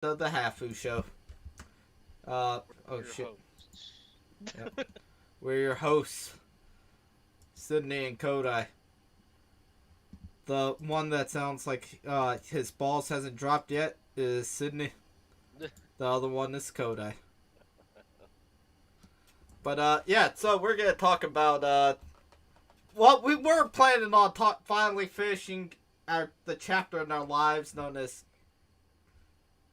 of the Hafu Show. Oh shit. Yep. We're your hosts, Sydney and Kodai. The one that sounds like his balls hasn't dropped yet is Sydney. The other one is Kodai. But yeah, so we're gonna talk about well, we were planning on finally finishing the chapter in our lives known as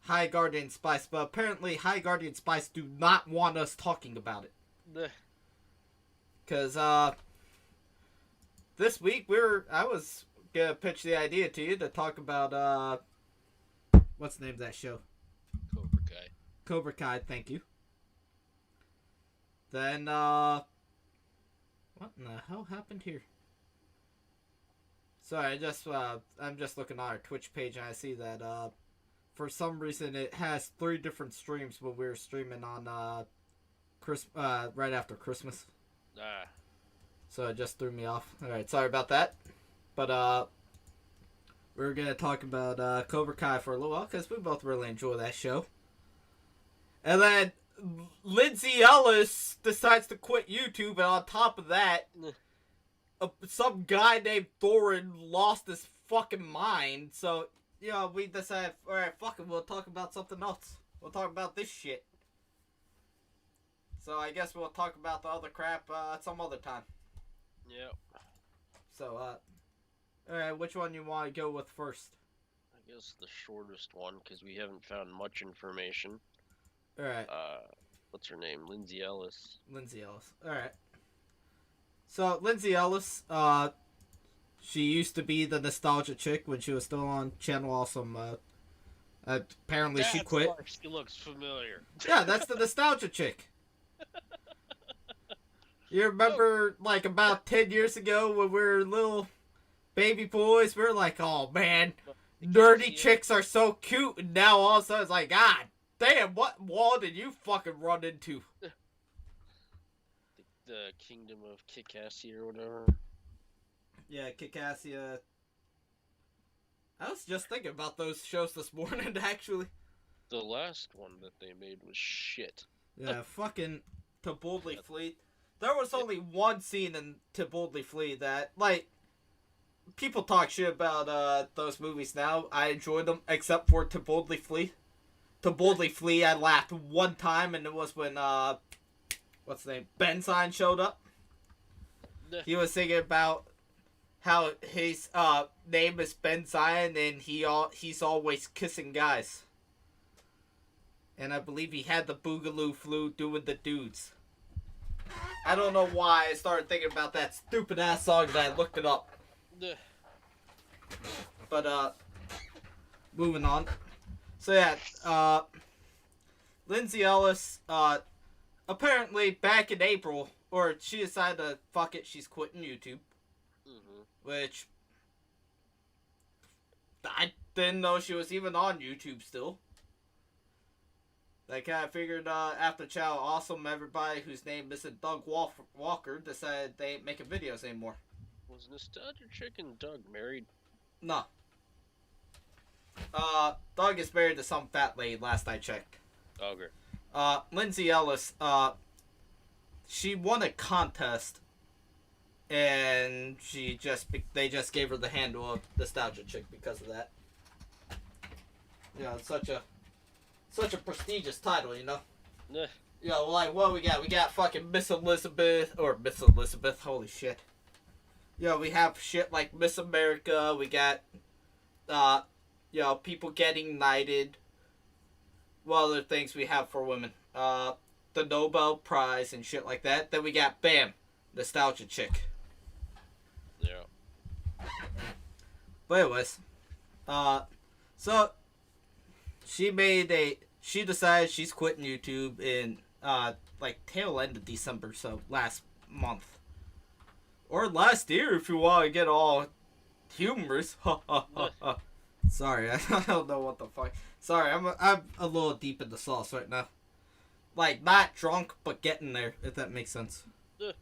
High Guardian Spice, but apparently High Guardian Spice do not want us talking about it. Because this week I was gonna pitch the idea to you to talk about what's the name of that show? Cobra Kai. Cobra Kai, thank you. Then what in the hell happened here? Sorry, I'm just looking on our Twitch page and I see that for some reason it has 3 different streams when we were streaming on right after Christmas. So it just threw me off. Alright, sorry about that. But we're gonna talk about Cobra Kai for a little while because we both really enjoy that show. And then Lindsay Ellis decides to quit YouTube, and on top of that, some guy named Thorin lost his fucking mind. So, you know, we decided, alright, fuck it, we'll talk about something else. We'll talk about this shit. So I guess we'll talk about the other crap some other time. Yep. So, alright, which one you want to go with first? I guess the shortest one, because we haven't found much information. Alright. What's her name? Lindsay Ellis. Lindsay Ellis. Alright. So, Lindsay Ellis, she used to be the nostalgia chick when she was still on Channel Awesome. Apparently she quit. She looks familiar. Yeah, that's the nostalgia chick. You remember, like, about 10 years ago when we were little baby boys, we were like, oh, man, nerdy chicks are so cute, and now all of a sudden it's like, God damn, what wall did you fucking run into? The Kingdom of Kick-Assy or whatever. Yeah, Kick-Assy. I was just thinking about those shows this morning, actually. The last one that they made was shit. Yeah, fucking To Boldly Flee. There was only one scene in To Boldly Flee that, like, people talk shit about those movies now. I enjoyed them, except for To Boldly Flee. To Boldly Flee, I laughed one time, and it was when, what's the name? Benzine showed up. He was singing about how his name is Benzine, and he's always kissing guys. And I believe he had the Boogaloo flu doing the dudes. I don't know why I started thinking about that stupid ass song and I looked it up. But moving on. So yeah, Lindsay Ellis, apparently back in April, or she decided to fuck it, she's quitting YouTube. Which I didn't know she was even on YouTube still. They kind of figured after Channel Awesome, everybody whose name isn't Doug Walker decided they ain't making videos anymore. Was Nostalgia Chick and Doug married? No. Doug is married to some fat lady last I checked. Okay. Lindsay Ellis, she won a contest, and they just gave her the handle of Nostalgia Chick because of that. You know, it's such a prestigious title, you know? Yeah. You know, like, what we got? We got fucking Miss Elizabeth, holy shit. You know, we have shit like Miss America, we got, you know, people getting knighted. What other things we have for women? The Nobel Prize and shit like that. Then we got, bam, Nostalgia Chick. Yeah. But anyways, so she decided she's quitting YouTube in like tail end of December, so last month or last year if you want to get all humorous. Sorry, I don't know what the fuck. Sorry, I'm a little deep in the sauce right now. Like, not drunk, but getting there, if that makes sense. But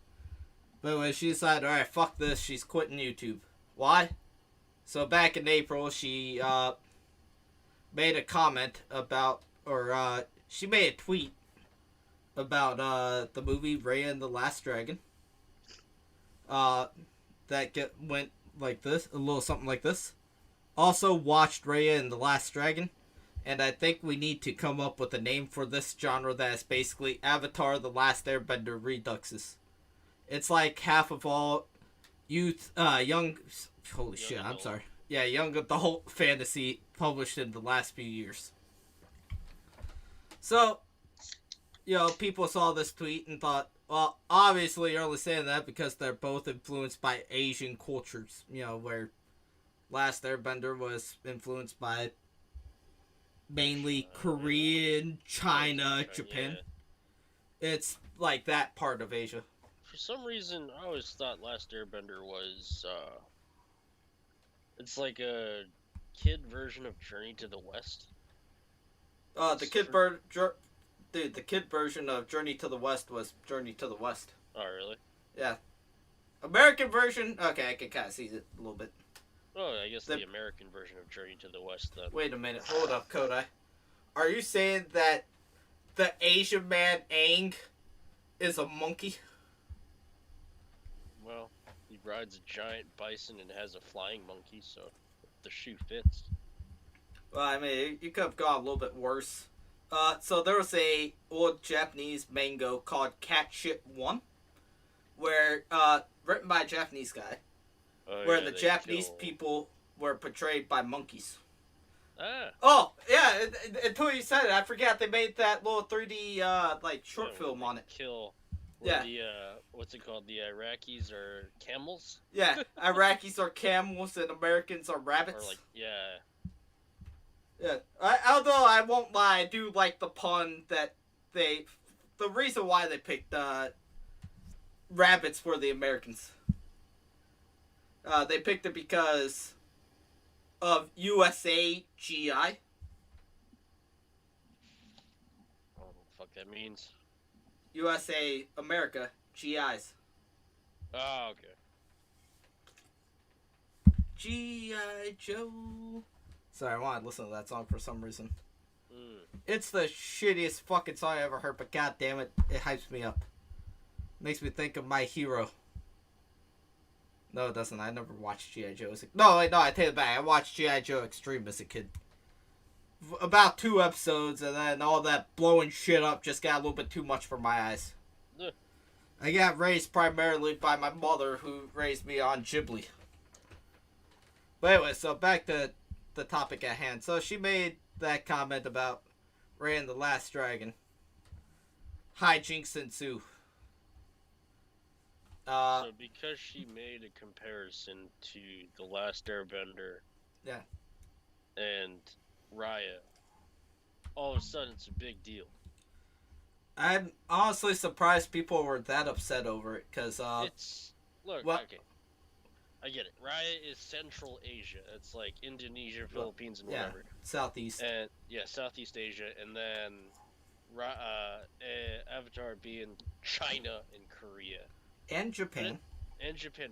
anyway, she decided, alright, fuck this, she's quitting YouTube. Why? So back in April, she made a comment about, or she made a tweet about the movie Raya and the Last Dragon. Went like this, a little something like this. Also watched Raya and the Last Dragon, and I think we need to come up with a name for this genre that is basically Avatar: The Last Airbender reduxes. It's like half of all young shit, I'm sorry. Yeah, young adult fantasy published in the last few years. So, people saw this tweet and thought, well, obviously you're only saying that because they're both influenced by Asian cultures. Where Last Airbender was influenced by mainly Korean, China, Japan. Yeah. It's like that part of Asia. For some reason, I always thought Last Airbender was, it's like a kid version of Journey to the West. The kid version of Journey to the West was Journey to the West. Oh, really? Yeah. American version, okay, I can kind of see it a little bit. Oh, I guess the American version of Journey to the West, then. Wait a minute, hold up, Kodai. Are you saying that the Asian man Aang is a monkey? Well, he rides a giant bison and has a flying monkey, so the shoe fits. Well, I mean, you could have gone a little bit worse. So there was a old Japanese manga called Cat Shit 1, where, written by a Japanese guy, where the Japanese people were portrayed by monkeys. Ah. Oh, yeah, until you said it, I forgot they made that little 3D, short film on it. Yeah. The, what's it called? The Iraqis are camels? Yeah, Iraqis are camels and Americans are rabbits. Or yeah. Yeah, although I won't lie, I do like the pun that the reason why they picked, rabbits for the Americans. They picked it because of USA GI. I don't know what the fuck that means. USA, America, GIs. Oh, okay. G.I. Joe. Sorry, I wanted to listen to that song for some reason. It's the shittiest fucking song I ever heard, but god damn it, it hypes me up. Makes me think of My Hero. No, it doesn't. I never watched G.I. Joe as a... No, I take it back. I watched G.I. Joe Extreme as a kid. About 2 episodes, and then all that blowing shit up just got a little bit too much for my eyes. I got raised primarily by my mother, who raised me on Ghibli. But anyway, so back to the topic at hand. So she made that comment about Raya and the Last Dragon. Hijinks ensue. So because she made a comparison to The Last Airbender, yeah, and Raya, all of a sudden it's a big deal. I'm honestly surprised people were that upset over it, because okay, I get it. Raya is Central Asia. It's like Indonesia, Philippines, and whatever. Southeast. And Southeast Asia, and then Avatar being China and Korea. And Japan.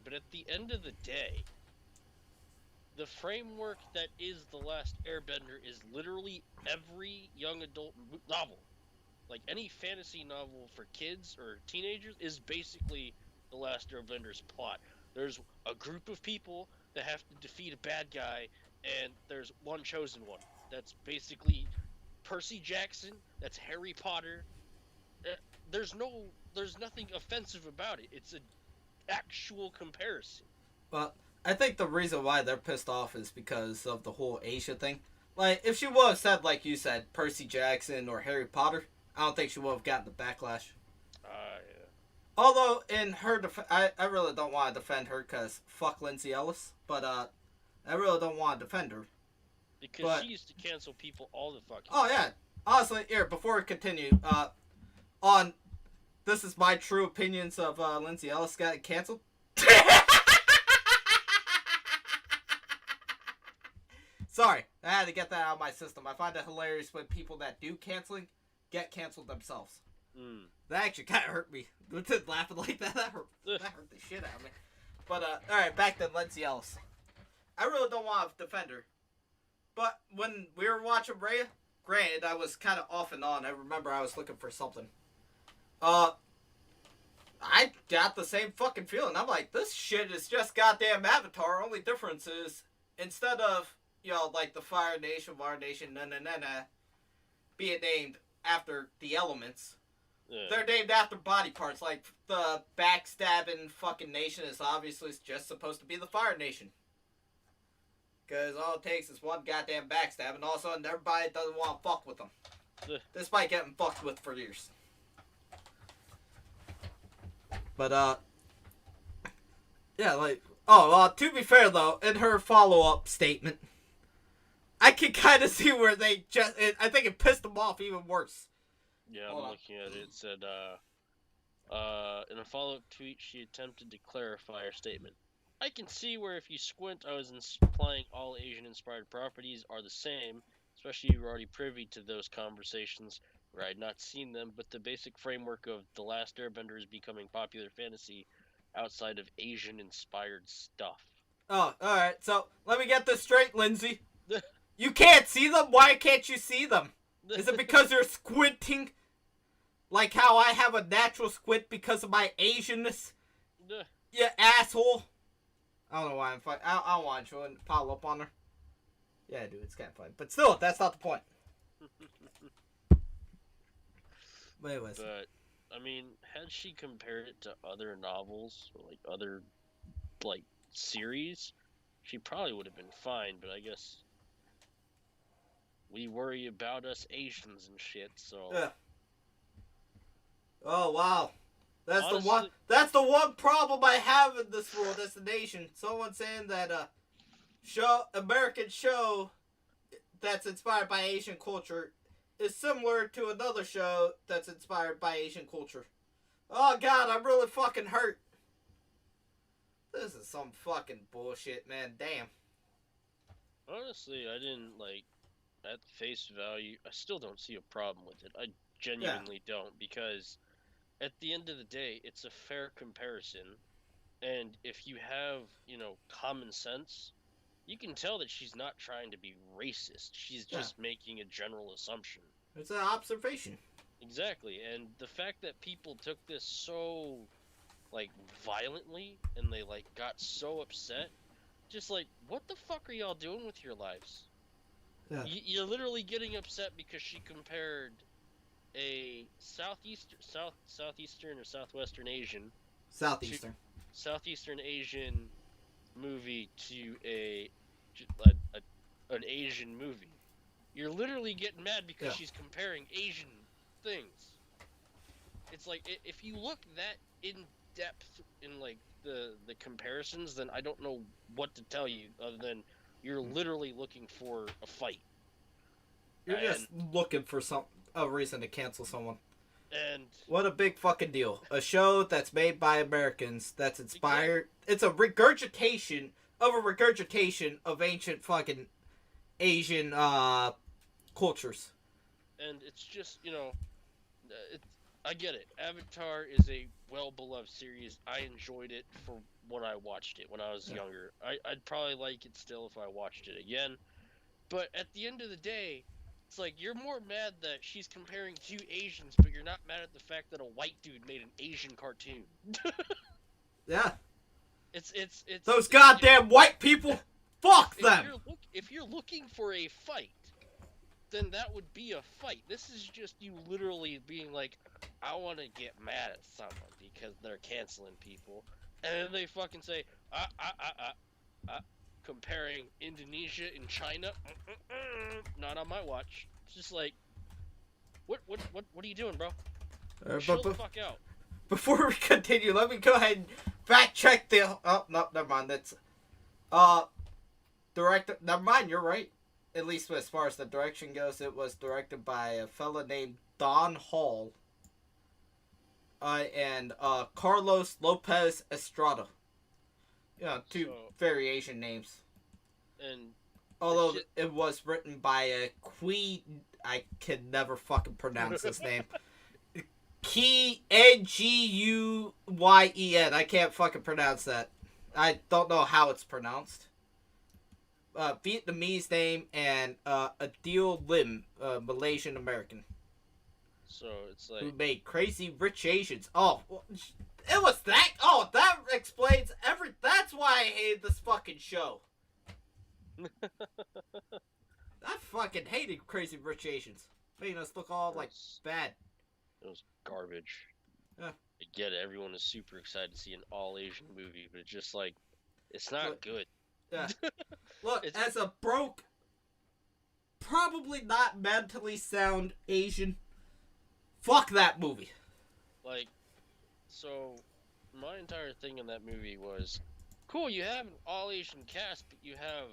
But at the end of the day, the framework that is The Last Airbender is literally every young adult novel. Like, any fantasy novel for kids or teenagers is basically The Last Airbender's plot. There's a group of people that have to defeat a bad guy, and there's one chosen one. That's basically Percy Jackson, that's Harry Potter. There's nothing offensive about it. It's an actual comparison. Well, I think the reason why they're pissed off is because of the whole Asia thing. Like, if she would have said, like you said, Percy Jackson or Harry Potter, I don't think she would have gotten the backlash. Yeah. Although, in her I really don't want to defend her, because fuck Lindsay Ellis, but, I really don't want to defend her. Because she used to cancel people all the fucking time. Oh, yeah. Honestly, here, before we continue, on this is my true opinions of Lindsay Ellis got canceled. Sorry, I had to get that out of my system. I find it hilarious when people that do canceling get canceled themselves. That actually kind of hurt me. Laughing like that, that hurt the shit out of me. But, alright, back to Lindsay Ellis. I really don't want to defend her. But when we were watching Raya, granted, I was kind of off and on. I remember I was looking for something. I got the same fucking feeling. I'm like, this shit is just goddamn Avatar. Only difference is, instead of, like the Fire Nation, Water Nation, being named after the elements, they're named after body parts. Like, the backstabbing fucking nation is obviously just supposed to be the Fire Nation. Because all it takes is one goddamn backstab, and all of a sudden everybody doesn't want to fuck with them. Despite getting fucked with for years. But, yeah, like, to be fair, though, in her follow-up statement, I can kind of see where they I think it pissed them off even worse. Yeah, I'm looking at it. It said, in a follow-up tweet, she attempted to clarify her statement. I can see where if you squint, I was implying all Asian-inspired properties are the same, especially if you're already privy to those conversations where I had not seen them, but the basic framework of The Last Airbender is becoming popular fantasy outside of Asian-inspired stuff. Oh, alright, so let me get this straight, Lindsay. You can't see them? Why can't you see them? Is it because you're squinting? Like how I have a natural squint because of my Asianness? You asshole. I don't know why I'm fighting. I don't want to pile up on her. Yeah, dude, it's kind of fun. But still, that's not the point. But anyways. But, I mean, had she compared it to other novels, or, like, other, like, series, she probably would have been fine, but I guess we worry about us Asians and shit, so... Yeah. Oh, wow. Honestly, That's the one problem I have in this world, this nation. Someone saying that American show that's inspired by Asian culture is similar to another show that's inspired by Asian culture. Oh god, I'm really fucking hurt. This is some fucking bullshit, man. Damn. honestly, I didn't, like, at face value, I still don't see a problem with it. I genuinely don't, because at the end of the day, it's a fair comparison, and if you have, common sense, you can tell that she's not trying to be racist. She's just making a general assumption. It's an observation. Exactly, and the fact that people took this so, like, violently, and they, like, got so upset, just like, what the fuck are y'all doing with your lives? Yeah. You're literally getting upset because she compared a Southeastern or Southwestern Asian movie to an Asian movie. You're literally getting mad because she's comparing Asian things. It's like, if you look that in depth in, like, the comparisons, then I don't know what to tell you other than you're literally looking for a fight. You're just looking for a reason to cancel someone. And what a big fucking deal. A show that's made by Americans, that's inspired. It's a regurgitation of ancient fucking Asian cultures. And it's just, I get it. Avatar is a well-beloved series. I enjoyed it for when I watched it when I was younger. I'd probably like it still if I watched it again. But at the end of the day, it's like, you're more mad that she's comparing two Asians, but you're not mad at the fact that a white dude made an Asian cartoon. Yeah. It's those goddamn white people. Fuck them. If you're looking for a fight, then that would be a fight. This is just you literally being like, I want to get mad at someone because they're canceling people, and then they fucking say, comparing Indonesia and China, not on my watch. It's just like, what are you doing, bro? Chill the fuck out. Before we continue, let me go ahead and fact check the. Oh no, never mind. That's director. Never mind. You're right. At least as far as the direction goes, it was directed by a fella named Don Hall and Carlos Lopez Estrada. Two variation names. And although it was written by a I can never fucking pronounce his name. Nguyen. I can't fucking pronounce that. I don't know how it's pronounced. Vietnamese name, and Adil Lim, Malaysian American, So it's who like, made Crazy Rich Asians. Oh, well, it was that. Oh, that explains every. That's why I hated this fucking show. I fucking hated Crazy Rich Asians, making us look all like bad. it was garbage. Yeah. I get it. Everyone is super excited to see an all Asian movie, but it's just like, it's not good. Yeah. Look, It's- as a broke, probably not mentally sound Asian, fuck that movie. Like, so my entire thing in that movie was, cool, you have an all Asian cast, but you have,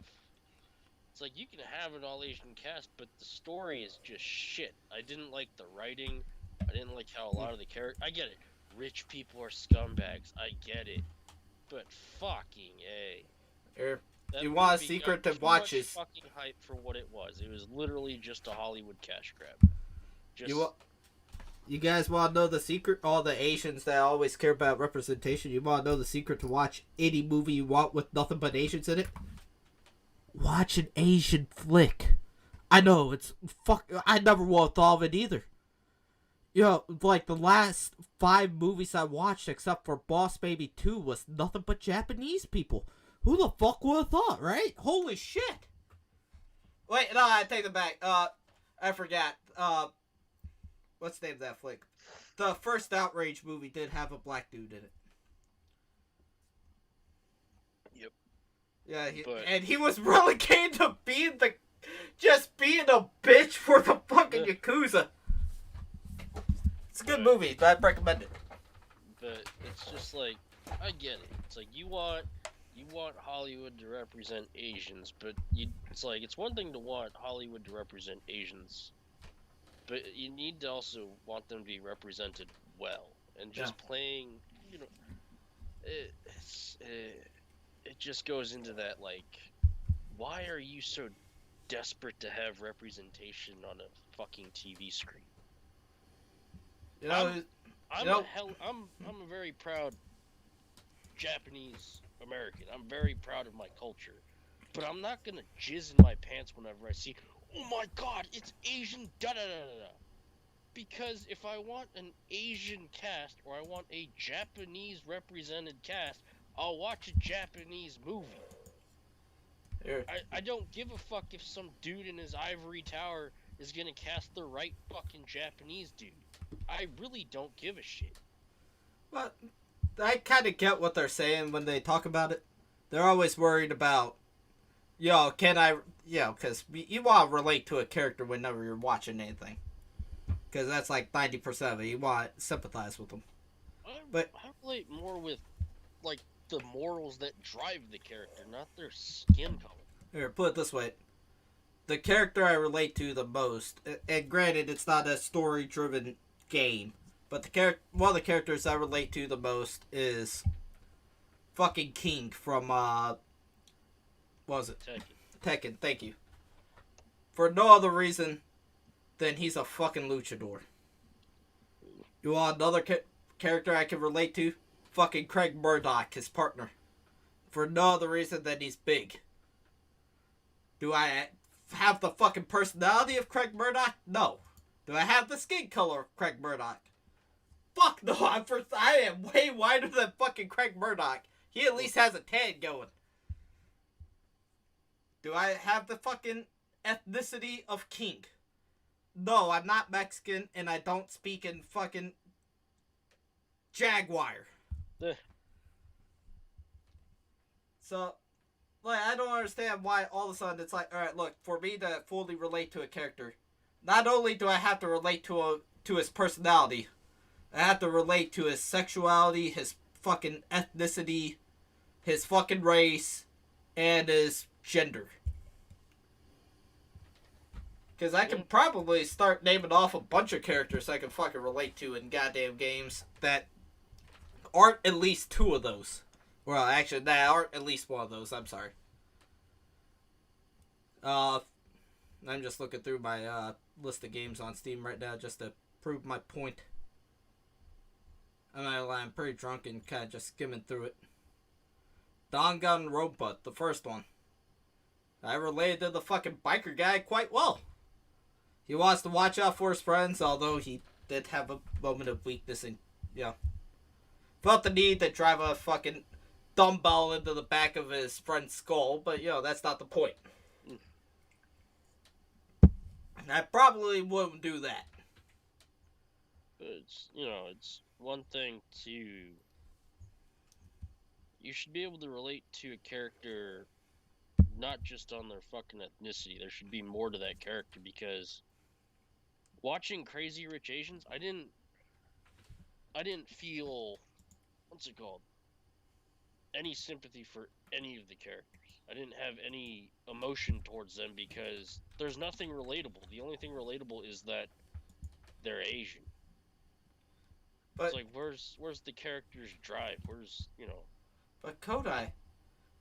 it's like, you can have an all Asian cast, but the story is just shit. I didn't like the writing. I didn't like how a lot of the characters, I get it. Rich people are scumbags. I get it. But fucking A. Here, That you want a movie secret got to too watch much is fucking hype for what it was. It was literally just a Hollywood cash grab. Just, you guys want to know the secret? All the Asians that always care about representation. You want to know the secret to watch any movie you want with nothing but Asians in it? Watch an Asian flick. I know it's fuck. I never would have thought of it either. You know, like the last 5 movies I watched, except for Boss Baby 2, was nothing but Japanese people. Who the fuck would have thought, right? Holy shit! Wait, no, I take it back. I forgot. What's the name of that flick? The first Outrage movie did have a black dude in it. Yep. Yeah, But- and he was relegated to being a bitch for the fucking Yakuza. It's a good movie, but I'd recommend it. But it's just like, I get it. It's like, you want Hollywood to represent Asians, but it's like, it's one thing to want Hollywood to represent Asians, but you need to also want them to be represented well. And just playing, you know, it just goes into that, like, why are you so desperate to have representation on a fucking TV screen? You know, I'm a very proud Japanese American. I'm very proud of my culture, but I'm not gonna jizz in my pants whenever I see, oh my god, it's Asian, da da da da da. Because if I want an Asian cast or I want a Japanese represented cast, I'll watch a Japanese movie. Here. I don't give a fuck if some dude in his ivory tower is gonna cast the right fucking Japanese dude. I really don't give a shit. But I kind of get what they're saying when they talk about it. They're always worried about, because you want to relate to a character whenever you're watching anything. Because that's like 90% of it. You want to sympathize with them. I relate more with, like, the morals that drive the character, not their skin color. Here, put it this way. The character I relate to the most, and granted, it's not a story-driven game, but one of the characters I relate to the most is fucking King from, what was it? Tekken, thank you. For no other reason than he's a fucking luchador. You want another character I can relate to? Fucking Craig Murdoch, his partner. For no other reason than he's big. Do I have the fucking personality of Craig Murdoch? No. Do I have the skin color of Craig Murdoch? Fuck no, I am way wider than fucking Craig Murdoch. He at least has a tan going. Do I have the fucking ethnicity of King? No, I'm not Mexican and I don't speak in fucking Jaguar. So, like, I don't understand why all of a sudden it's like, alright, look, for me to fully relate to a character, not only do I have to relate to his personality, I have to relate to his sexuality, his fucking ethnicity, his fucking race, and his gender. Because I can probably start naming off a bunch of characters I can fucking relate to in goddamn games that aren't at least 2 of those. Well, actually, that aren't at least 1 of those. I'm sorry. I'm just looking through my list of games on Steam right now just to prove my point. I'm pretty drunk and kind of just skimming through it. Danganronpa, the first one. I related to the fucking biker guy quite well. He wants to watch out for his friends, although he did have a moment of weakness and, felt the need to drive a fucking dumbbell into the back of his friend's skull, but, that's not the point. I probably wouldn't do that. It's one thing to... You should be able to relate to a character not just on their fucking ethnicity. There should be more to that character, because watching Crazy Rich Asians, I didn't feel, what's it called, any sympathy for any of the characters. I didn't have any emotion towards them because there's nothing relatable. The only thing relatable is that they're Asian. But it's like, where's the character's drive? Where's, But Kodai,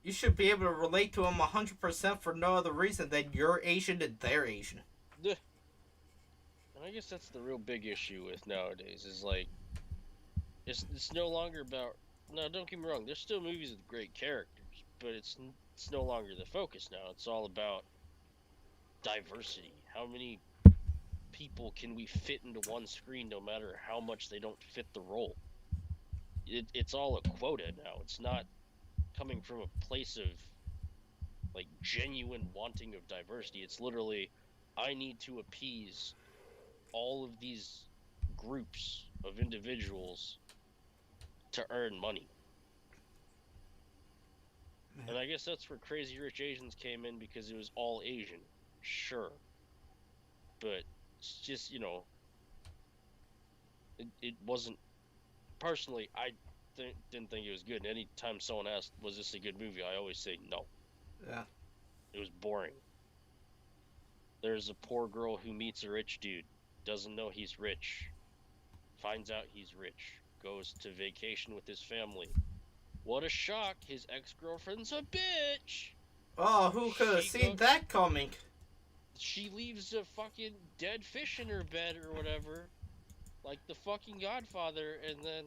you should be able to relate to them 100% for no other reason than you're Asian and they're Asian. And I guess that's the real big issue with nowadays, is like, it's no longer about... No, don't get me wrong, there's still movies with great characters, but it's no longer the focus now. It's all about diversity. How many people can we fit into one screen, no matter how much they don't fit the role? It's all a quota now. It's not coming from a place of, like, genuine wanting of diversity. It's literally, I need to appease all of these groups of individuals to earn money. And I guess that's where Crazy Rich Asians came in, because it was all Asian. Sure. But it's just, it wasn't... Personally, I didn't think it was good. And anytime someone asked, was this a good movie, I always say no. Yeah. It was boring. There's a poor girl who meets a rich dude, doesn't know he's rich, finds out he's rich, goes to vacation with his family. What a shock, his ex-girlfriend's a bitch! Oh, who could have seen that coming? She leaves a fucking dead fish in her bed or whatever, like the fucking Godfather, and then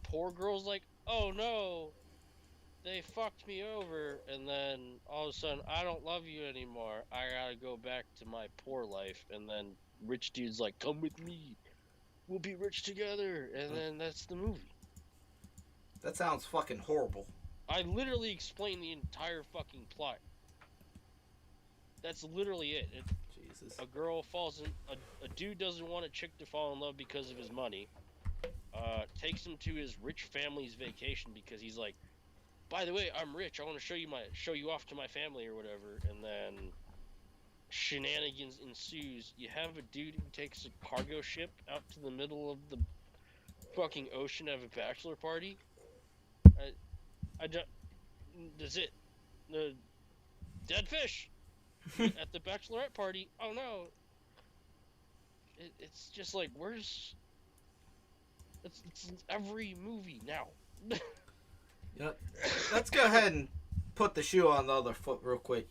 poor girl's like, oh no, they fucked me over, and then all of a sudden, I don't love you anymore, I gotta go back to my poor life, and then rich dude's like, come with me, we'll be rich together, and then that's the movie. That sounds fucking horrible. I literally explained the entire fucking plot. That's literally it. Jesus. A girl falls in... A dude doesn't want a chick to fall in love because of his money. Takes him to his rich family's vacation because he's like, by the way, I'm rich. I want to show you off to my family or whatever. And then shenanigans ensues. You have a dude who takes a cargo ship out to the middle of the fucking ocean to have a bachelor party. I don't... That's it. The dead fish at the bachelorette party. Oh no. It's just like, where's... It's every movie now. Yep. Let's go ahead and put the shoe on the other foot real quick.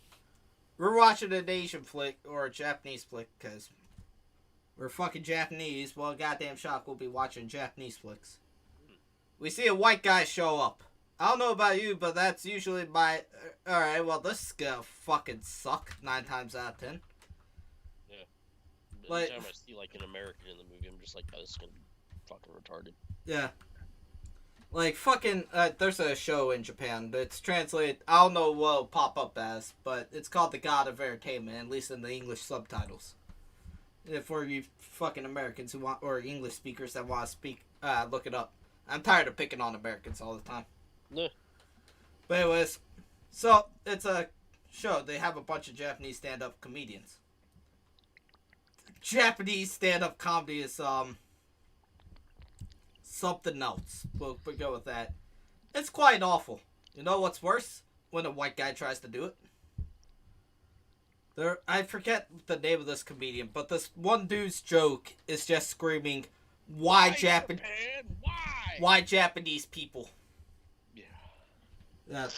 We're watching an Asian flick or a Japanese flick because we're fucking Japanese. Well, goddamn shock, we'll be watching Japanese flicks. We see a white guy show up. I don't know about you, but that's usually my... Alright, well, this is gonna fucking suck 9 times out of 10. Yeah. Every time I see, like, an American in the movie, I'm just like, oh, this is gonna be fucking retarded. Yeah. Like, fucking... there's a show in Japan that's translated... I don't know what it'll pop up as, but it's called The God of Entertainment, at least in the English subtitles. For you fucking Americans who want... Or English speakers that want to speak... look it up. I'm tired of picking on Americans all the time. No. But anyways, so it's a show. They have a bunch of Japanese stand-up comedians. Japanese stand-up comedy is something else. We'll go with that. It's quite awful. You know what's worse? When a white guy tries to do it. I forget the name of this comedian, but this one dude's joke is just screaming, Why Japan? Why Japanese people? Yeah.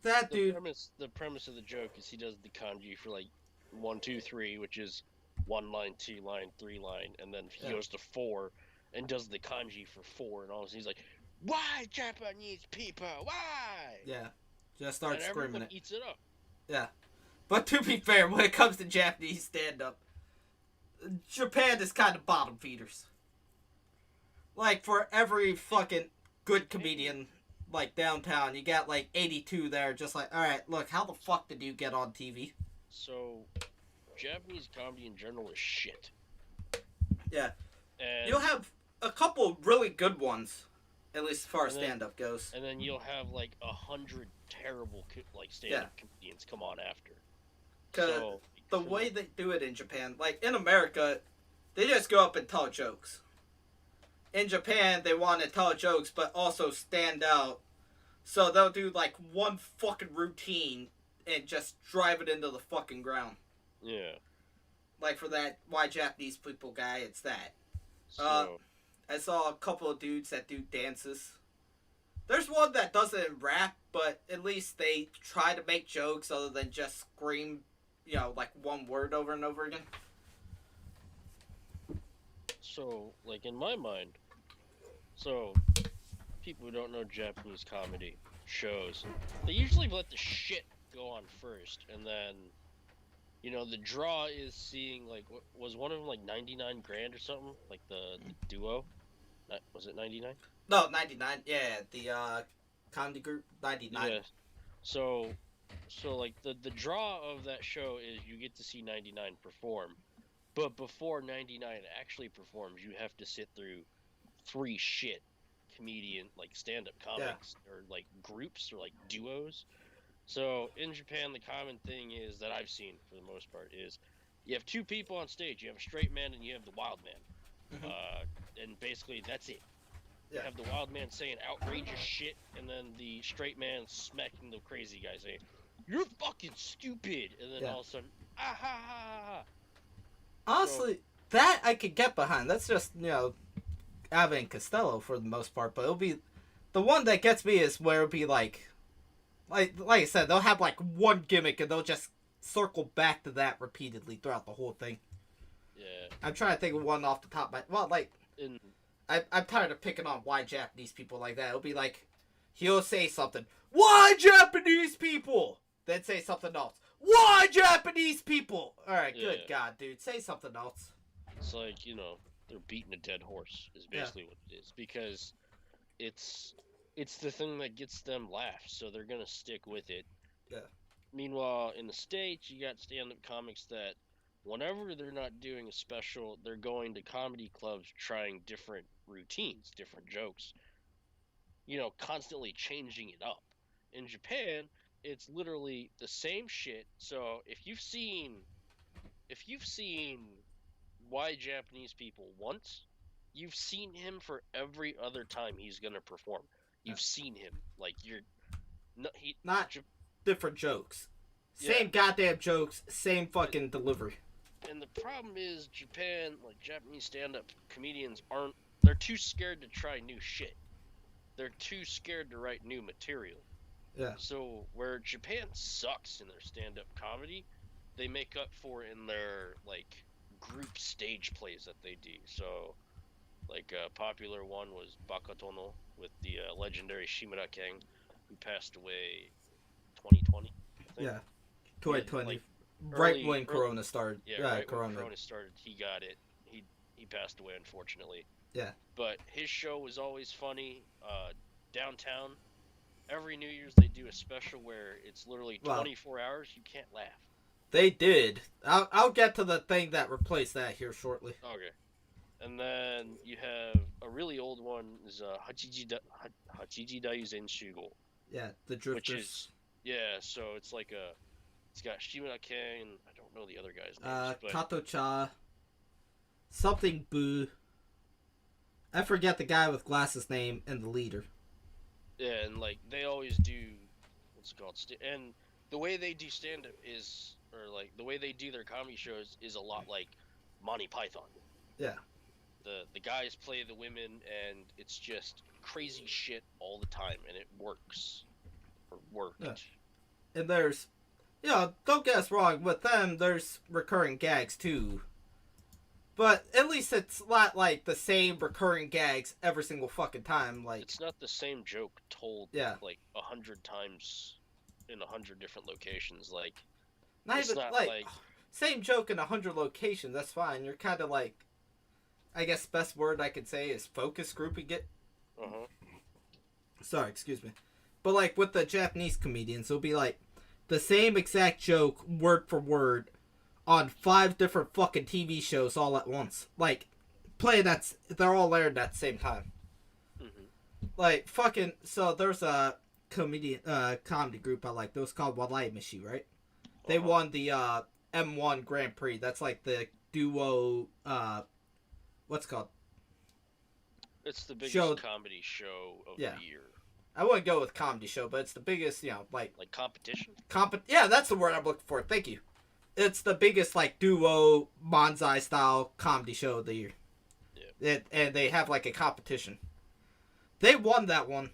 That dude. The premise of the joke is he does the kanji for like 1, 2, 3, which is 1 line, 2 line, 3 line, and then he goes to 4 and does the kanji for 4, and all of a sudden he's like, "Why Japanese people? Why?" Yeah. Just start and screaming everyone it. eats it up. Yeah. But to be fair, when it comes to Japanese stand-up, Japan is kind of bottom feeders. Like, for every fucking good comedian, like, downtown, you got, like, 82 there, just like, alright, look, how the fuck did you get on TV? So, Japanese comedy in general is shit. Yeah. And You'll have a couple really good ones, at least as far as stand-up goes. And then you'll have, like, 100 terrible, like, stand-up comedians come on after. Because the way they do it in Japan, like, in America, they just go up and tell jokes. In Japan, they want to tell jokes, but also stand out. So they'll do, like, one fucking routine and just drive it into the fucking ground. Yeah. Like, for that Why Japanese People guy, it's that. So... I saw a couple of dudes that do dances. There's one that doesn't rap, but at least they try to make jokes other than just scream, you know, like one word over and over again. So, like, in my mind, so, people who don't know Japanese comedy shows, they usually let the shit go on first, and then, you know, the draw is seeing, like, was one of them, like, 99 grand or something? Like, the duo? Was it 99? No, 99. Yeah, the comedy group, 99. Yeah. So like, the draw of that show is you get to see 99 perform. But before 99 actually performs, you have to sit through 3 shit comedian, like, stand-up comics, or, like, groups, or, like, duos. So, in Japan, the common thing is, that I've seen, for the most part, is you have 2 people on stage. You have a straight man and you have the wild man. And basically, that's it. You have the wild man saying outrageous shit, and then the straight man smacking the crazy guy, saying, "You're fucking stupid!" And then all of a sudden, ah ha ha ha. Honestly, that I could get behind. That's just, you know, Abbott and Costello for the most part. But it'll be... The one that gets me is where it'll be like I said, they'll have like one gimmick and they'll just circle back to that repeatedly throughout the whole thing. Yeah. I'm trying to think of one off the top of my... Well, like... I'm tired of picking on why Japanese people like that. It'll be like, he'll say something, "Why Japanese people?" Then say something else, "Why Japanese people?" Alright, good God, dude. Say something else. It's like, you know, they're beating a dead horse, is basically what it is. Because it's the thing that gets them laughs, so they're gonna stick with it. Yeah. Meanwhile, in the States, you got stand-up comics that, whenever they're not doing a special, they're going to comedy clubs trying different routines, different jokes, you know, constantly changing it up. In Japan, it's literally the same shit. So if you've seen Why Japanese People once, you've seen him for every other time he's gonna perform. You've seen him. Like, not different jokes. Same goddamn jokes, same fucking delivery. And the problem is, Japan, like, Japanese stand-up comedians they're too scared to try new shit. They're too scared to write new material. Yeah. So, where Japan sucks in their stand-up comedy, they make up for in their, like, group stage plays that they do. So, like, a popular one was Bakatono with the legendary Shimura Ken, who passed away 2020, I think. Yeah, 2020. Like, right when Corona started. Yeah, right when Corona started, he got it. He passed away, unfortunately. Yeah. But his show was always funny. Downtown, every New Year's they do a special where it's literally 24 hours. You can't laugh. They did. I'll get to the thing that replaced that here shortly. Okay. And then you have a really old one, is Hachiji Dayu Zenshugo. Yeah, the Drifters. Which is, so it's like it's got Shimura Ken, and I don't know the other guy's names. Kato-cha, something Boo. I forget the guy with glasses name and the leader. Yeah, and like they always do, what's it called? And the way they do stand-up is, or like the way they do their comedy shows is a lot like Monty Python. Yeah. The guys play the women, and it's just crazy shit all the time, and it works. Or worked. Yeah. And there's, don't get us wrong, with them, there's recurring gags too. But at least it's not like the same recurring gags every single fucking time. Like, it's not the same joke told like 100 times in 100 different locations. Like, Not it's even, not like, same joke in 100 locations, that's fine. You're kind of like, I guess best word I could say is focus grouping it. Uh-huh. Sorry, excuse me. But, like, with the Japanese comedians, it'll be, like, the same exact joke, word for word, on 5 different fucking TV shows all at once. Like, they're all aired at the same time. Mm-hmm. Like, fucking, so there's a comedy group I like. Those called Walai Mishi, right? They won the M1 Grand Prix. That's like the duo, what's it called? It's the biggest comedy show of the year. I wouldn't go with comedy show, but it's the biggest, like competition? Yeah, that's the word I'm looking for. Thank you. It's the biggest, like, duo Manzai style comedy show of the year. Yeah. And they have, like, a competition. They won that one,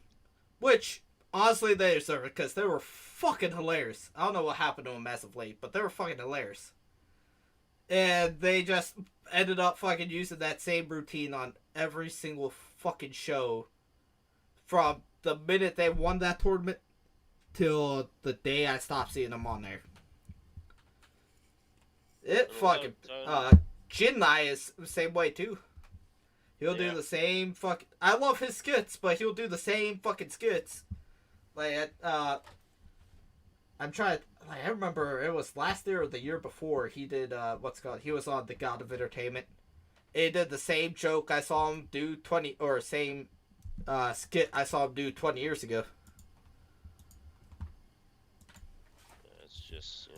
which, honestly, they deserve it, because they were fucking hilarious. I don't know what happened to them as of late, but they were fucking hilarious. And they just ended up fucking using that same routine on every single fucking show from the minute they won that tournament till the day I stopped seeing them on there. It fucking... Jinnai is the same way, too. He'll do the same fucking... I love his skits, but he'll do the same fucking skits. Like, I'm trying... Like, I remember it was last year or the year before he did, he was on The God of Entertainment. He did the same joke I saw him do same skit I saw him do 20 years ago. It's just,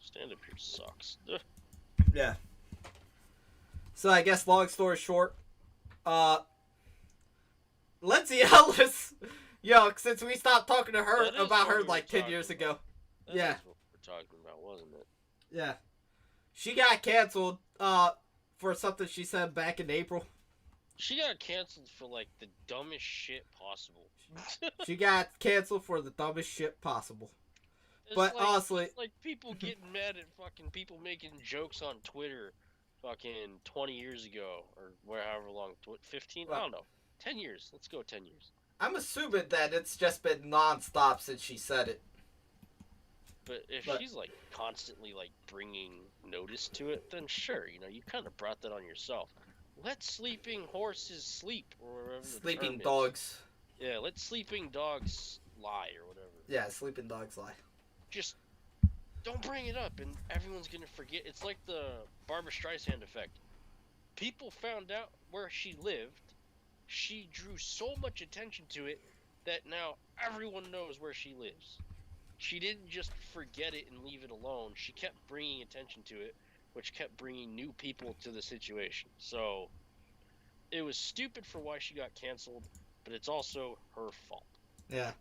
stand-up here sucks. Yeah. So I guess long story short, Lindsay Ellis, since we stopped talking to her about her like 10 years ago. That's what we're talking about, wasn't it? Yeah. She got canceled for something she said back in April. She got canceled for like the dumbest shit possible. She got canceled for the dumbest shit possible. But like, honestly, it's like people getting mad at fucking people making jokes on Twitter fucking 20 years ago or however long, 15? I don't know. 10 years. Let's go 10 years. I'm assuming that it's just been non-stop since she said it. But if she's like constantly like bringing notice to it, then sure, you kind of brought that on yourself. Let sleeping horses sleep, or whatever. Sleeping dogs. Yeah, let sleeping dogs lie, or whatever. Yeah, sleeping dogs lie. Just don't bring it up, and everyone's gonna forget. It's like the Barbra Streisand effect. People found out where she lived. She drew so much attention to it that now everyone knows where she lives. She didn't just forget it and leave it alone. She kept bringing attention to it, which kept bringing new people to the situation. So it was stupid for why she got canceled, but it's also her fault. Yeah.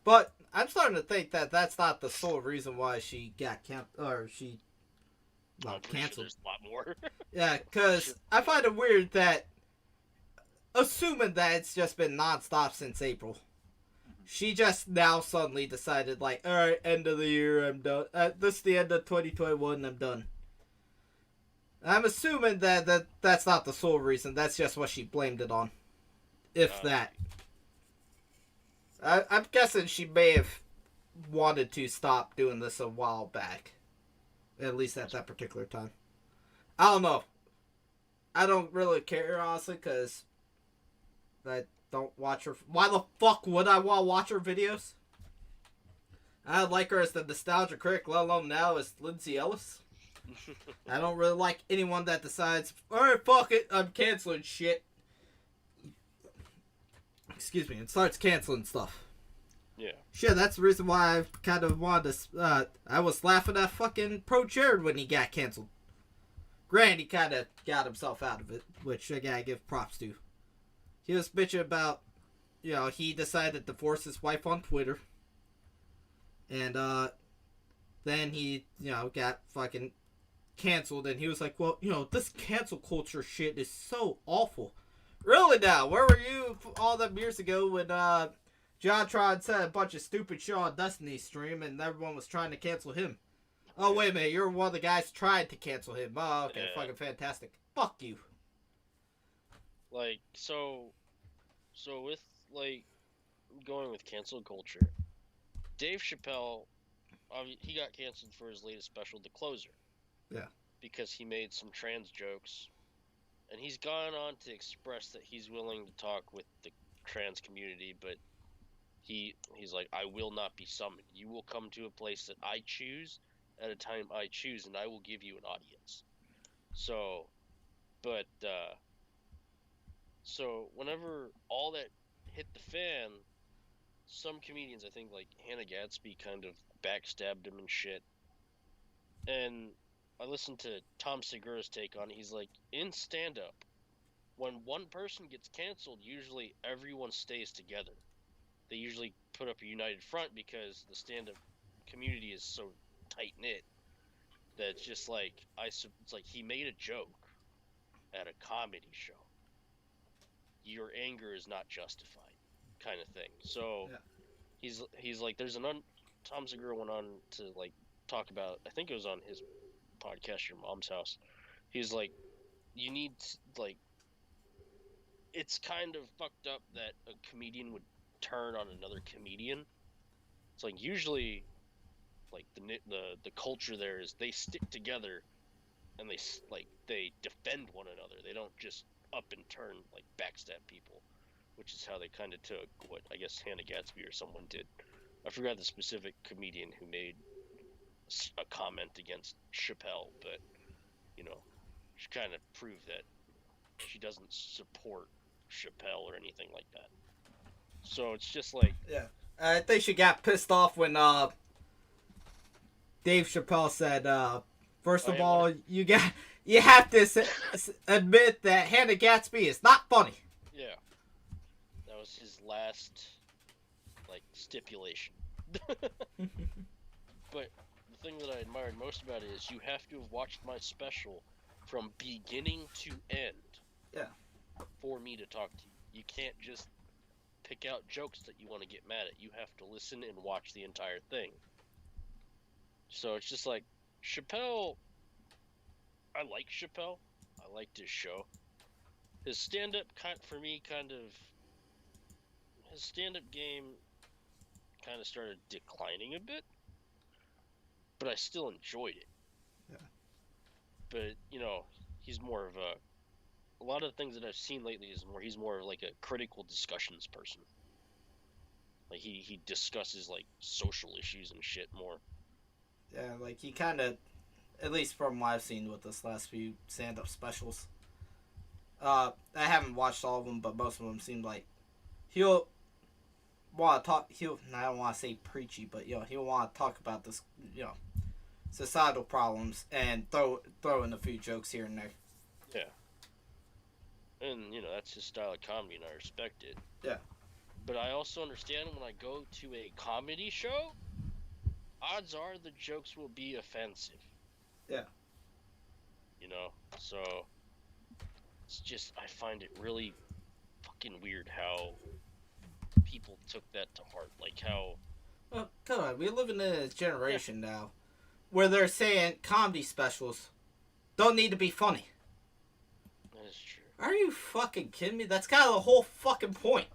But I'm starting to think that that's not the sole reason why she got canceled. Sure there's a lot more. Yeah, because I find it weird that, assuming that it's just been nonstop since April, she just now suddenly decided, like, alright, end of the year, I'm done. This is the end of 2021, I'm done. I'm assuming that that's not the sole reason. That's just what she blamed it on. If that. I'm guessing she may have wanted to stop doing this a while back. At least at that particular time. I don't know. I don't really care, honestly, because I don't watch her. Why the fuck would I want to watch her videos? I like her as the nostalgia critic, let alone now as Lindsay Ellis. I don't really like anyone that decides, alright, fuck it, I'm canceling shit. Excuse me, and starts canceling stuff. Yeah. Shit, that's the reason why I kind of wanted to, I was laughing at fucking Pro Jared when he got canceled. Granted, he kind of got himself out of it, which I gotta give props to. He was bitching about, he decided to divorce his wife on Twitter. And, then he, got fucking canceled, and he was like, well, this cancel culture shit is so awful. Really now? Where were you all them years ago when, JonTron said a bunch of stupid shit on Destiny's stream, and everyone was trying to cancel him? Oh, wait a minute, you're one of the guys who tried to cancel him. Oh, okay, yeah. Fucking fantastic. Fuck you. Like, so with, like, going with cancel culture, Dave Chappelle, he got canceled for his latest special, The Closer. Yeah. Because he made some trans jokes. And he's gone on to express that he's willing to talk with the trans community, but he's like, I will not be summoned. You will come to a place that I choose at a time I choose, and I will give you an audience. So, but, so whenever all that hit the fan, some comedians, I think, like Hannah Gadsby, kind of backstabbed him and shit. And I listened to Tom Segura's take on it. He's like, in stand-up, when one person gets canceled, usually everyone stays together. They usually put up a united front because the stand-up community is so tight-knit that it's just like, it's like he made a joke at a comedy show. Your anger is not justified, kind of thing. So yeah. He's like, Tom Segura went on to like talk about, I think it was on his podcast, Your Mom's House. He's like, you need like, it's kind of fucked up that a comedian would turn on another comedian. It's like usually, like the culture there is they stick together, and they defend one another. They don't just up and turn, like backstab people, which is how they kind of took what I guess Hannah Gadsby or someone did. I forgot the specific comedian who made a comment against Chappelle, but she kind of proved that she doesn't support Chappelle or anything like that. So it's just like, yeah, I think she got pissed off when Dave Chappelle said, first of all, you have to admit that Hannah Gadsby is not funny. Yeah, that was his last stipulation. But the thing that I admired most about it is you have to have watched my special from beginning to end. Yeah. For me to talk to you. You can't just pick out jokes that you want to get mad at. You have to listen and watch the entire thing. So it's just like, Chappelle, I like Chappelle. I liked his show. His stand-up, his stand-up game kind of started declining a bit. But I still enjoyed it. Yeah. But, he's more of a lot of the things that I've seen lately he's more of like a critical discussions person. Like he discusses like social issues and shit more. Yeah, like he kind of, at least from what I've seen with this last few stand-up specials. I haven't watched all of them, but most of them seem like he'll want to talk. I don't want to say preachy, but he'll want to talk about this, societal problems and throw in a few jokes here and there. Yeah. And, that's his style of comedy, and I respect it. Yeah. But I also understand when I go to a comedy show, odds are the jokes will be offensive. Yeah. So it's just, I find it really fucking weird how people took that to heart. Like how... Well, come on, we're living in a generation now where they're saying comedy specials don't need to be funny. That is true. Are you fucking kidding me? That's kind of the whole fucking point.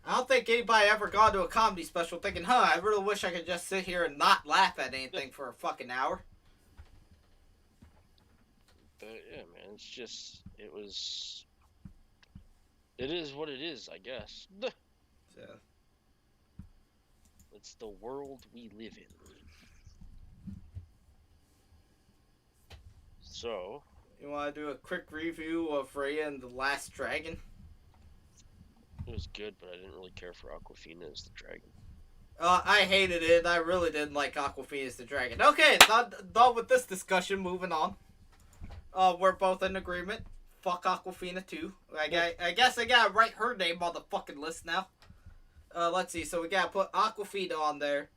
I don't think anybody ever gone to a comedy special thinking, I really wish I could just sit here and not laugh at anything for a fucking hour. But yeah, man, it's just, it is what it is, I guess. Yeah. It's the world we live in. So, you want to do a quick review of Raya and the Last Dragon? It was good, but I didn't really care for Awkwafina as the dragon. I hated it. I really didn't like Awkwafina as the dragon. Okay, done with this discussion. Moving on. We're both in agreement. Fuck Awkwafina too. I guess I gotta write her name on the fucking list now. Let's see. So we gotta put Awkwafina on there.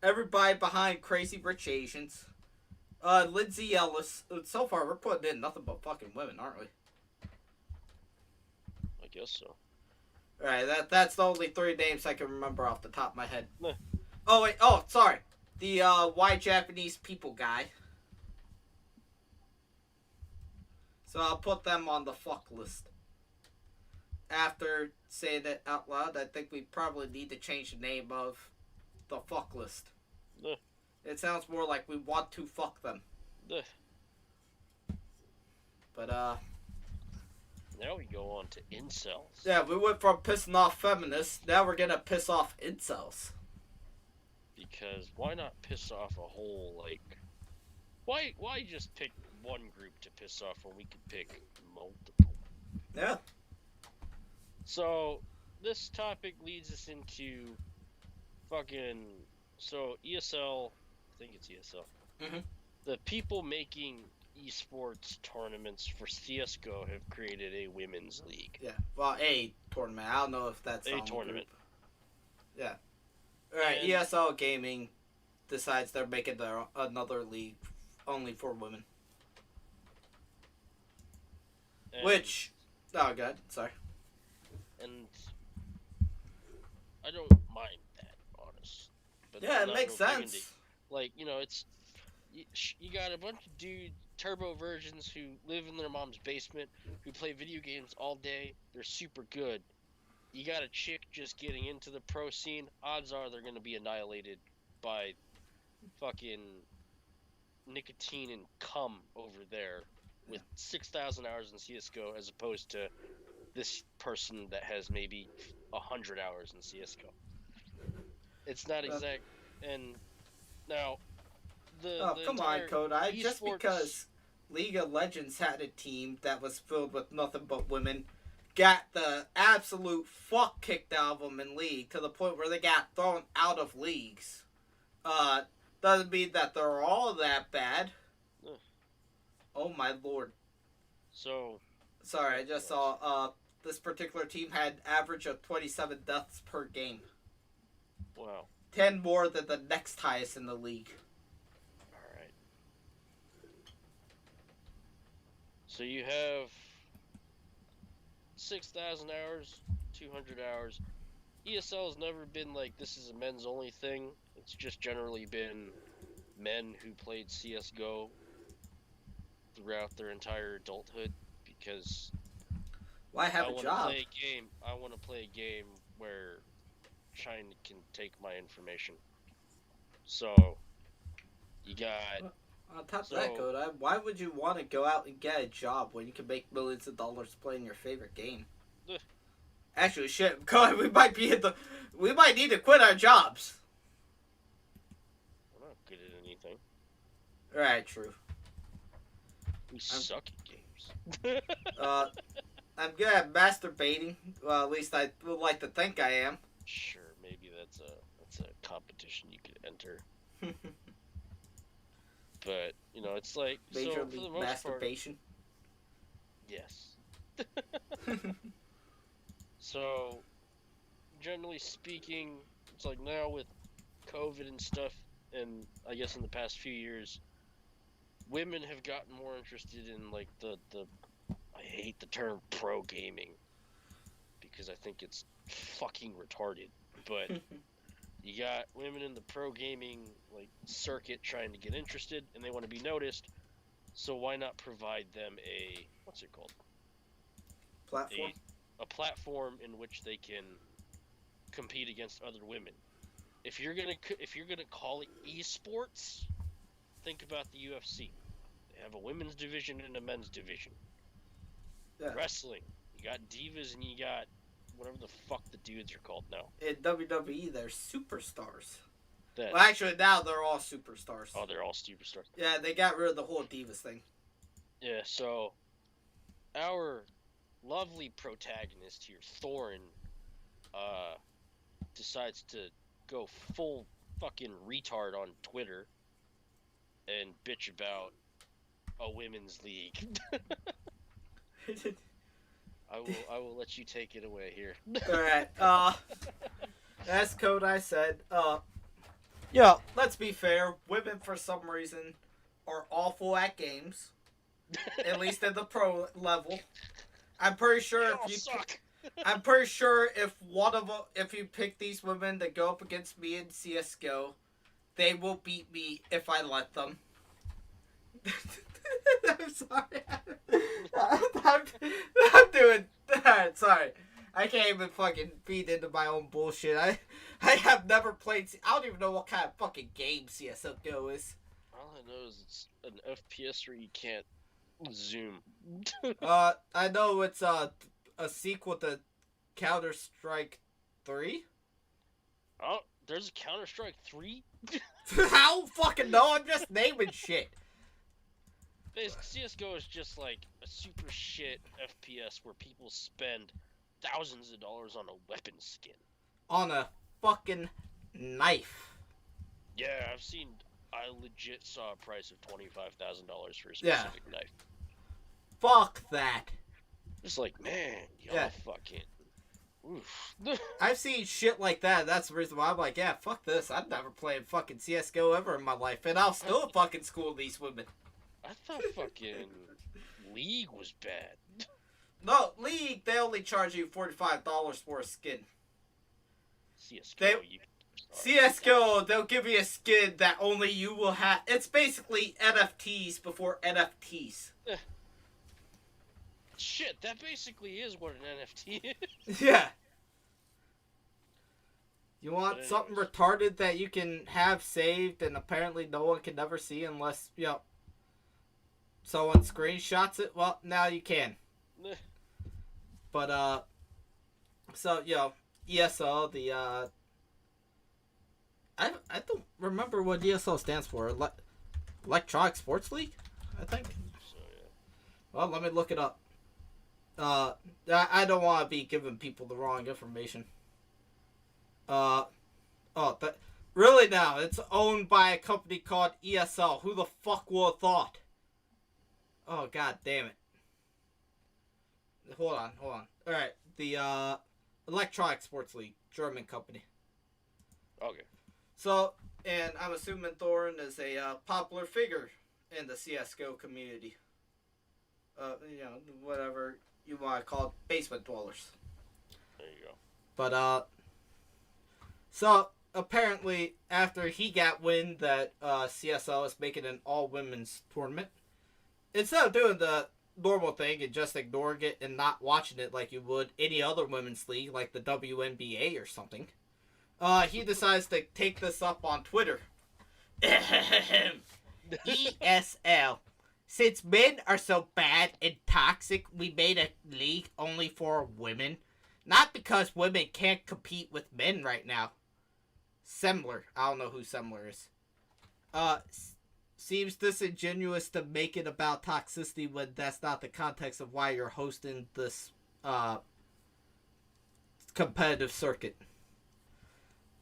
Everybody behind Crazy Rich Asians. Lindsay Ellis. So far, we're putting in nothing but fucking women, aren't we? I guess so. Alright, that's the only three names I can remember off the top of my head. Meh. Oh, wait. Oh, sorry. The, Why Japanese People guy. So I'll put them on the fuck list. After saying it out loud, I think we probably need to change the name of the fuck list. Ugh. It sounds more like we want to fuck them. Ugh. But, Now we go on to incels. yeah, we went from pissing off feminists, now we're gonna piss off incels. Because why not piss off a whole, like... Why just pick one group to piss off when we could pick multiple? Yeah. So, this topic leads us into fucking... So, ESL... I think it's ESL. Mm-hmm. The people making esports tournaments for CSGO have created a women's league. Yeah. Well, a tournament. I don't know if that's A tournament. Yeah. Alright, And- ESL Gaming decides they're making another league only for women. And, Which... Oh, good. Sorry. And I don't mind that, honest. But Yeah, I'm it not makes real big sense. into- Like, you know, it's... You got a bunch of turbo virgins who live in their mom's basement, who play video games all day. They're super good. You got a chick just getting into the pro scene. Odds are they're going to be annihilated by fucking nicotine and cum over there with 6,000 hours in CSGO as opposed to this person that has maybe 100 hours in CSGO. It's not exact. And now... Oh, come on, Kodai. Just esports- because League of Legends had a team that was filled with nothing but women, got the absolute fuck kicked out of them in League to the point where they got thrown out of leagues. Doesn't mean that they're all that bad. Ugh. Oh my lord. So... Sorry, I just saw, this particular team had average of 27 deaths per game. Wow. 10 more than the next highest in the league. Alright. So you have 6,000 hours, 200 hours. ESL has never been like, this is a men's only thing. It's just generally been men who played CSGO throughout their entire adulthood because Why have I a want job? to play a game. I want to play a game where China can take my information. So you got... On top of that, So- Kodai, why would you want to go out and get a job when you can make millions of dollars playing your favorite game? Ugh. Actually, shit, Kodai, we might need to quit our jobs. I'm not good at anything. Right, true. We suck at games. I'm good at masturbating. Well, at least I would like to think I am. Sure, maybe that's a competition you could enter. But you know, it's like Major so for league the most masturbation. part, yes. So, generally speaking, it's like now with COVID and stuff, and I guess in the past few years, women have gotten more interested in like the I hate the term pro gaming because I think it's fucking retarded, but you got women in the pro gaming like circuit trying to get interested and they want to be noticed, so why not provide them a what's it called? Platform. A platform in which they can compete against other women. If you're gonna call it esports, think about the UFC. They have a women's division and a men's division. Yeah. Wrestling, you got divas and you got whatever the fuck the dudes are called now. In WWE, they're superstars. That, Well, actually, now they're all superstars. oh, they're all superstars. Yeah, they got rid of the whole divas thing. Yeah, so our lovely protagonist here, Thorin, decides to go full fucking retard on Twitter and bitch about a women's league. I will let you take it away here. Alright, as Kodai said, yeah, let's be fair, women for some reason are awful at games. At least at the pro level. I'm pretty sure I'm pretty sure if you pick these women to go up against me in CSGO, they will beat me if I let them. I'm sorry. I'm doing... Sorry. I can't even fucking feed into my own bullshit. I have never played. I don't even know what kind of fucking game CS:GO is. All I know is it's an FPS where you can't zoom. I know it's a sequel to Counter-Strike 3. Oh, there's a Counter-Strike 3? I don't fucking know. I'm just naming shit. CSGO is just like a super shit FPS where people spend thousands of dollars on a weapon skin. On a fucking knife. Yeah, I legit saw a price of $25,000 for a specific knife. Fuck that. It's like, man, y'all fucking... Oof. I've seen shit like that. That's the reason why I'm like, yeah, fuck this. I've never played fucking CS:GO ever in my life, and I'll still fucking school these women. I thought fucking League was bad. No, League, they only charge you $45 for a skin. CS:GO, they'll give you a skin that only you will have. It's basically NFTs before NFTs. Shit, that basically is what an NFT is. Yeah. You want something retarded that you can have saved and apparently no one can never see unless, someone screenshots it? Well, now you can. But, so, ESL, the, I don't remember what ESL stands for. Electronic Sports League, I think. So, yeah. Well, let me look it up. I don't want to be giving people the wrong information. Really now, it's owned by a company called ESL. Who the fuck would have thought? Oh, god damn it. Hold on. Alright, the, Electronic Sports League, German company. Okay. So, and I'm assuming Thorin is a, popular figure in the CSGO community. Whatever you want to call it, basement dwellers. There you go. But, so, apparently, after he got wind that, CSL is making an all-women's tournament, instead of doing the normal thing and just ignoring it and not watching it like you would any other women's league, like the WNBA or something, he decides to take this up on Twitter. ESL. Since men are so bad and toxic, we made a league only for women. Not because women can't compete with men right now. Semler. I don't know who Semler is. Seems disingenuous to make it about toxicity when that's not the context of why you're hosting this, competitive circuit.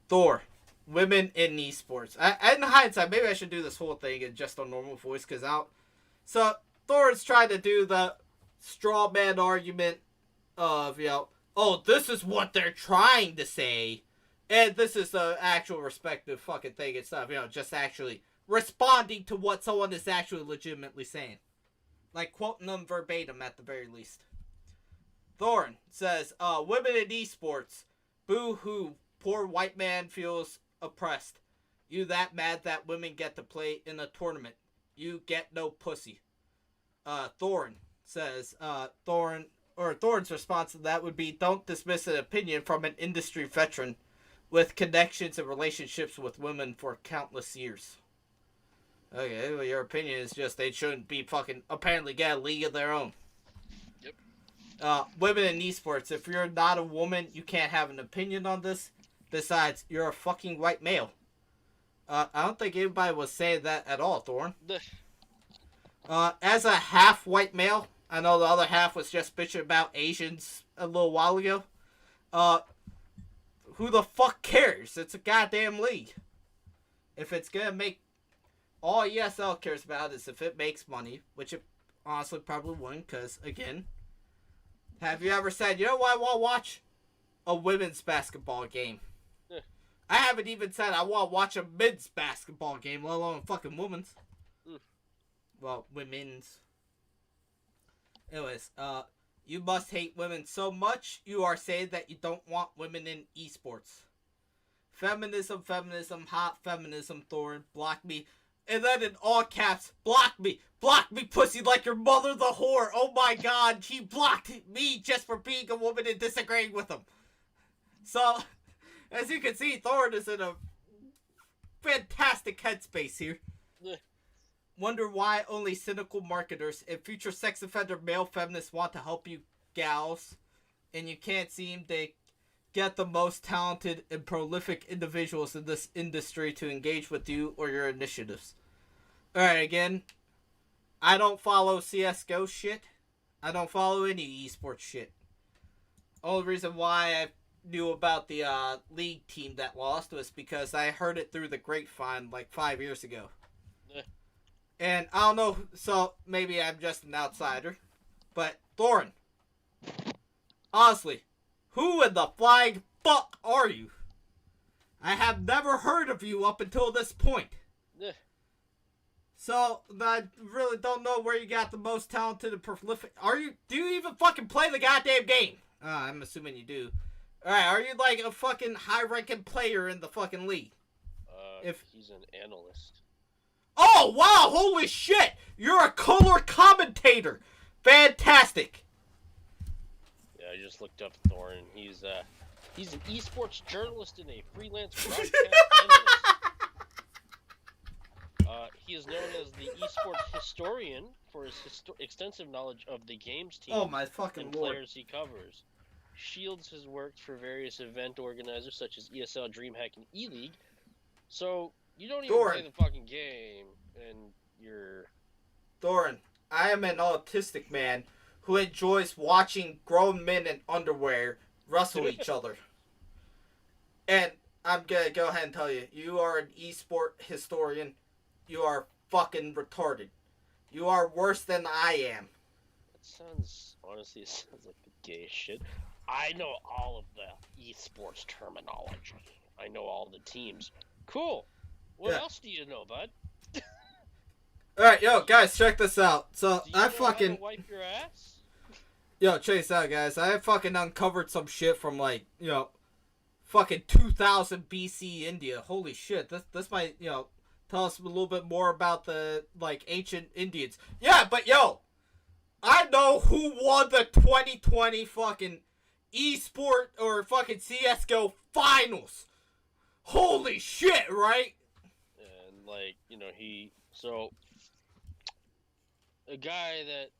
Thor. Women in esports. In hindsight, maybe I should do this whole thing in just a normal voice, because So, Thorin's trying to do the straw man argument of, oh, this is what they're trying to say, and this is the actual respective fucking thing and stuff, just actually responding to what someone is actually legitimately saying. Like, quoting them verbatim at the very least. Thorin says, women in esports, boo-hoo, poor white man feels oppressed. You that mad that women get to play in a tournament. You get no pussy. Thorin says, Thorin's response to that would be, don't dismiss an opinion from an industry veteran with connections and relationships with women for countless years. Okay, well, your opinion is just they shouldn't be fucking, apparently get a league of their own. Yep. Women in esports, if you're not a woman, you can't have an opinion on this. Besides, you're a fucking white male. I don't think anybody was saying that at all, Thorin. As a half white male, I know the other half was just bitching about Asians a little while ago. Who the fuck cares? It's a goddamn league. If it's gonna make... All ESL cares about is if it makes money, which it honestly probably wouldn't, because, again, have you ever said, you know what I want to watch? A women's basketball game. Yeah. I haven't even said I want to watch a men's basketball game, let alone a fucking women's. Well, women's. Anyways, you must hate women so much you are saying that you don't want women in esports. Feminism, hot feminism, Thorin, block me. And then in all caps, block me, pussy, like your mother the whore. Oh my god, he blocked me just for being a woman and disagreeing with him. So, as you can see, Thorin is in a fantastic headspace here. Wonder why only cynical marketers and future sex offender male feminists want to help you gals, and you can't seem to get the most talented and prolific individuals in this industry to engage with you or your initiatives. Alright, again, I don't follow CSGO shit. I don't follow any esports shit. Only reason why I knew about the league team that lost was because I heard it through the grapevine like 5 years ago. And I don't know, so maybe I'm just an outsider. But, Thorin, honestly, who in the flying fuck are you? I have never heard of you up until this point. So, I really don't know where you got the most talented and prolific. Do you even fucking play the goddamn game? I'm assuming you do. Alright, are you like a fucking high-ranking player in the fucking league? He's an analyst. Oh, wow, holy shit! You're a color commentator! Fantastic! Yeah, I just looked up Thorin. He's an esports journalist and a freelance broadcast analyst. He is known as the esports historian for his extensive knowledge of the games team and Lord. Players he covers. Shields has worked for various event organizers such as ESL, DreamHack, and E-League. So, you don't even play the fucking game, and you're... Thorin, I am an autistic man who enjoys watching grown men in underwear wrestle each other. And I'm gonna go ahead and tell you, you are an esport historian. You are fucking retarded. You are worse than I am. Honestly, it sounds like the gay shit. I know all of the esports terminology. I know all the teams. Cool. What else do you know, bud? Alright, yo, guys, check this out. So, do you know how to wipe your ass? Yo, check this out, guys. I fucking uncovered some shit from, like, fucking 2000 BC India. Holy shit. This might, tell us a little bit more about the, like, ancient Indians. Yeah, but, yo, I know who won the 2020 fucking esport or fucking CSGO finals. Holy shit, right? And, like, a guy that,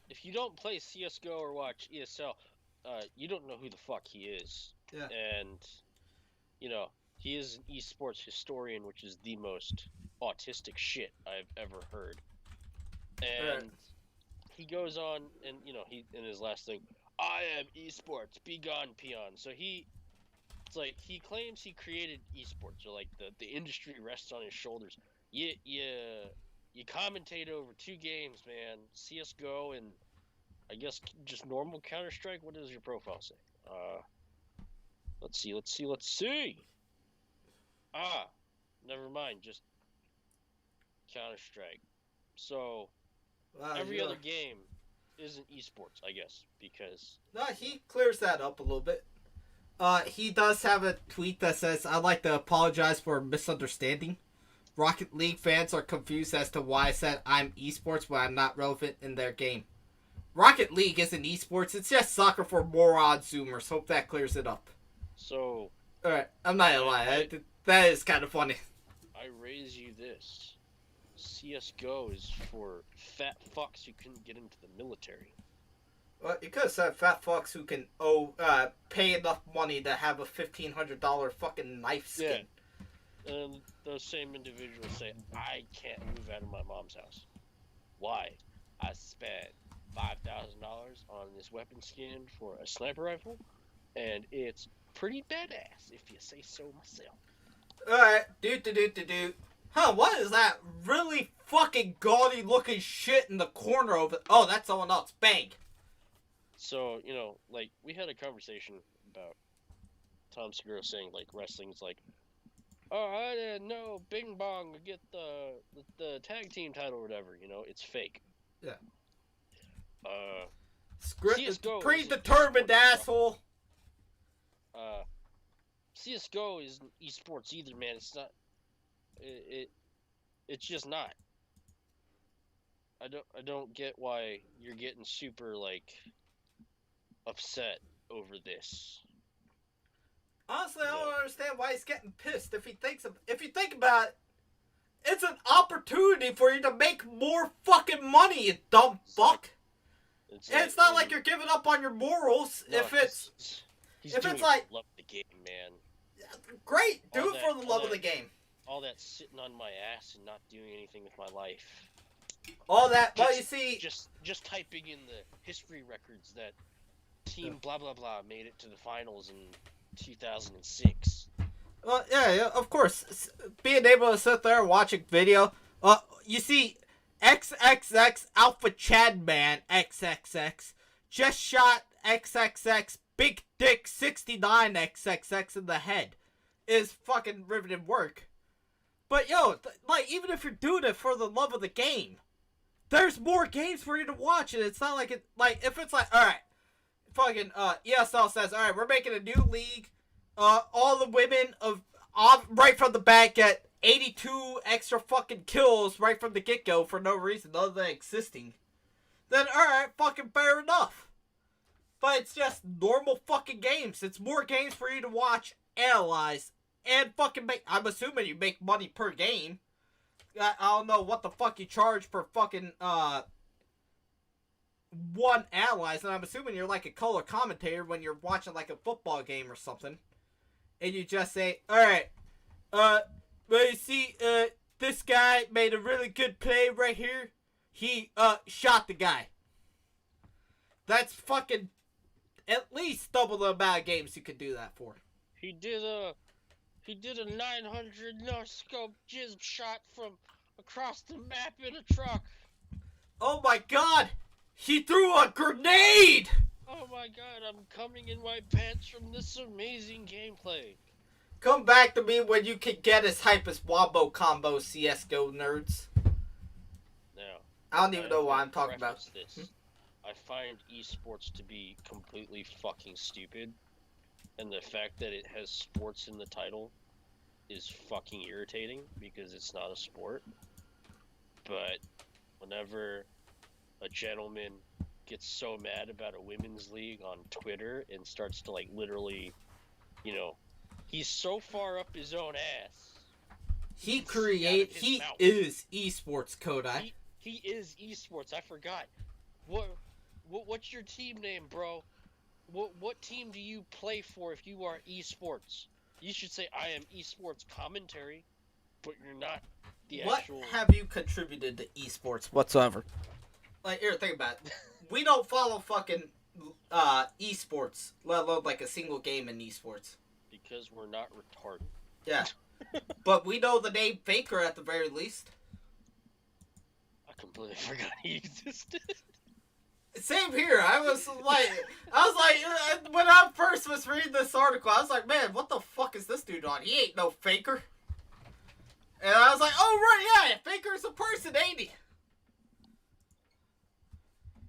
if you don't play CSGO or watch ESL, you don't know who the fuck he is. Yeah. And, he is an esports historian, which is the most autistic shit I've ever heard. And he goes on, and, he in his last thing, I am esports, be gone, peon. So it's like, he claims he created esports, or like the industry rests on his shoulders. You commentate over 2 games, man. CSGO and I guess just normal Counter-Strike. What does your profile say? Let's see. Never mind. Just Counter-Strike. So every other game isn't esports, I guess, because... No, he clears that up a little bit. He does have a tweet that says, I'd like to apologize for a misunderstanding. Rocket League fans are confused as to why I said I'm esports when I'm not relevant in their game. Rocket League isn't esports, it's just soccer for moron zoomers. Hope that clears it up. So... Alright, I'm not gonna lie, that is kind of funny. I raise you this. CSGO is for fat fucks who couldn't get into the military. Well, you could have said fat fucks who can pay enough money to have a $1,500 fucking knife skin. Yeah. And those same individuals say, I can't move out of my mom's house. Why? I spent $5,000 on this weapon skin for a sniper rifle, and it's pretty badass, if you say so myself. Alright, do. Huh, what is that really fucking gaudy looking shit in the corner of it? Oh, that's someone else. Bang! So, like, we had a conversation about Tom Segura saying, like, wrestling's like, oh, I didn't know Bing Bong would get the tag team title or whatever, it's fake. Yeah. CSGO predetermined, asshole! CSGO isn't esports either, man. It's not... It's just not. I don't get why you're getting super like upset over this. Honestly, I don't understand why he's getting pissed. If you think about it, it's an opportunity for you to make more fucking money, you dumb fuck. It's not like you're giving up on your morals. No, he's doing it for the love of the game, man. Great, do it for the love of the game. All that sitting on my ass and not doing anything with my life. All that, well, you see, just typing in the history records that team blah blah blah made it to the finals in 2006. Well, yeah, of course. Being able to sit there watching video. You see, XXX Alpha Chad Man XXX just shot XXX Big Dick 69 XXX in the head. Is fucking riveting work. But yo, like, even if you're doing it for the love of the game, there's more games for you to watch, and it's not like it. Like, if it's like, all right, fucking ESL says, all right, we're making a new league. All the women right from the back get 82 extra fucking kills right from the get-go for no reason other than existing. Then, alright, fucking fair enough. But it's just normal fucking games. It's more games for you to watch, analyze, and fucking make. I'm assuming you make money per game. I don't know what the fuck you charge per fucking, one analyze, and I'm assuming you're like a color commentator when you're watching like a football game or something. And you just say, alright, well, you see, this guy made a really good play right here. He, shot the guy. That's fucking at least double the amount of games you could do that for. He did a 900 no-scope jizz shot from across the map in a truck. Oh my god! He threw a grenade! Oh my god, I'm coming in my pants from this amazing gameplay. Come back to me when you can get as hype as Wombo Combo CSGO nerds. Now, I don't even know what I'm talking about. This. I find esports to be completely fucking stupid. And the fact that it has sports in the title is fucking irritating because it's not a sport. But whenever a gentleman gets so mad about a women's league on Twitter and starts to like literally, you know, he's so far up his own ass. He is esports, Kodai. He is esports. I forgot. What's your team name, bro? What team do you play for if you are esports? You should say I am esports commentary, but you're not the actual. What have you contributed to esports whatsoever? Like, here, think about it. We don't follow fucking esports, let alone like a single game in esports. Because we're not retarded. Yeah. But we know the name Faker at the very least. I completely forgot he existed. Same here. I was like, when I first was reading this article, I was like, man, what the fuck is this dude on? He ain't no Faker. And I was like, oh, right, yeah, Faker's a person, ain't he?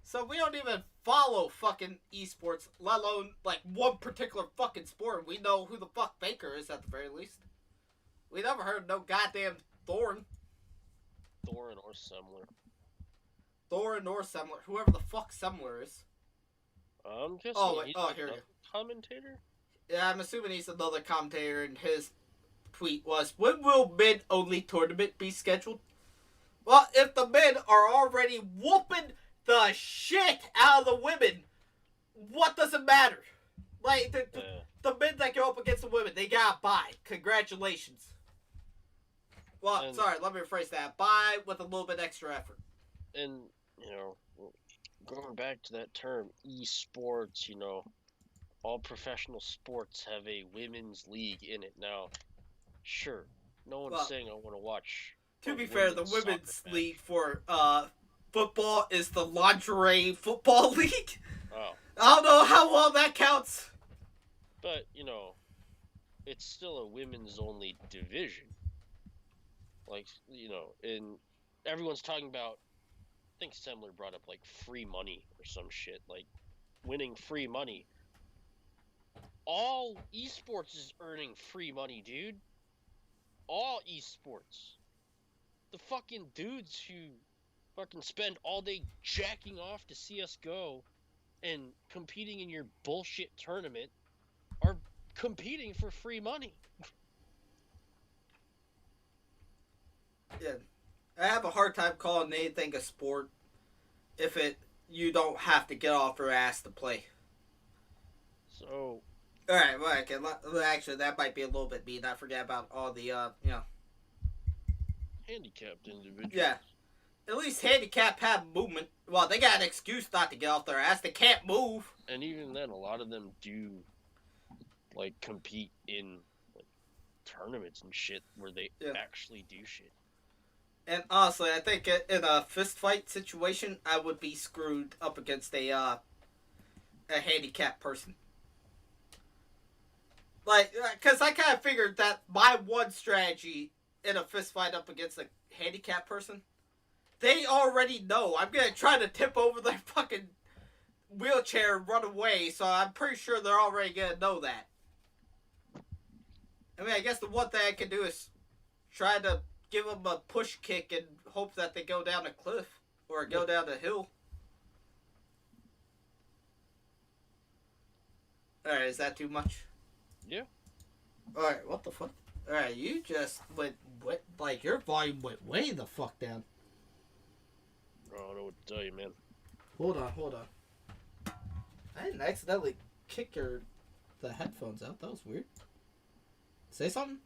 So we don't even follow fucking esports, let alone, like, one particular fucking sport. We know who the fuck Faker is at the very least. We never heard of no goddamn Thorin. Thorin or Semler. Thorin or Semler. Whoever the fuck Semler is. I'm guessing he's here we go. Commentator? Yeah, I'm assuming he's another commentator, and his tweet was, when will mid-only tournament be scheduled? Well, if the men are already whooping the shit out of the women, what does it matter? Like, the men that go up against the women, they got bye. Congratulations. Well, sorry, let me rephrase that. Bye with a little bit extra effort. And, you know, going back to that term, esports, you know, all professional sports have a women's league in it. Now, sure, no one's saying I want to watch. To be fair, the women's league for football is the lingerie football league. Oh. I don't know how well that counts. But, you know, it's still a women's only division. Like, you know, and everyone's talking about, I think Semler brought up, like, free money or some shit. Like, winning free money. All esports is earning free money, dude. all esports. The fucking dudes who fucking spend all day jacking off to CSGO and competing in your bullshit tournament are competing for free money. Yeah. I have a hard time calling anything a sport if you don't have to get off your ass to play. So... Alright, well, okay, actually, that might be a little bit mean. I forget about all the, handicapped individuals. Yeah. At least handicap have movement. Well, they got an excuse not to get off their ass. They can't move. And even then, a lot of them do, like, compete in, like, tournaments and shit where they actually do shit. And honestly, I think in a fist fight situation, I would be screwed up against a handicapped person. Like, because I kind of figured that my one strategy in a fist fight up against a handicapped person, they already know I'm going to try to tip over their fucking wheelchair and run away, so I'm pretty sure they're already going to know that. I mean, I guess the one thing I can do is try to give them a push kick and hope that they go down a cliff or go down a hill. Alright, is that too much? Yeah. Alright, what the fuck? Alright, you just went, like, your volume went way the fuck down. I don't know what to tell you, man. Hold on. I didn't accidentally kick the headphones out. That was weird. Say something?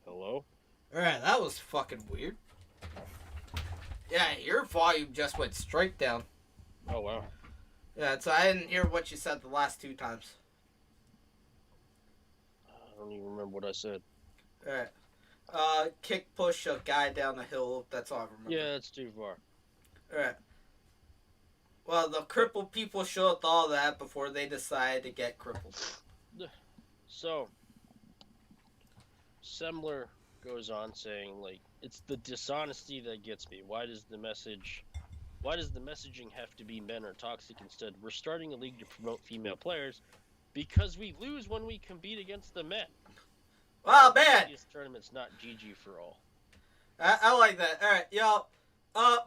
Hello? Alright, that was fucking weird. Yeah, your volume just went straight down. Oh, wow. Yeah, so I didn't hear what you said the last 2 times. I don't even remember what I said. Alright. Kick push a guy down a hill. That's all I remember. Yeah, that's too far. Alright. Well, the crippled people show up to all that before they decide to get crippled. So, Semler goes on saying, like, it's the dishonesty that gets me. Why does the messaging have to be men are toxic instead? We're starting a league to promote female players because we lose when we compete against the men. Oh, man! This tournament's not GG for all. I like that. Alright, y'all.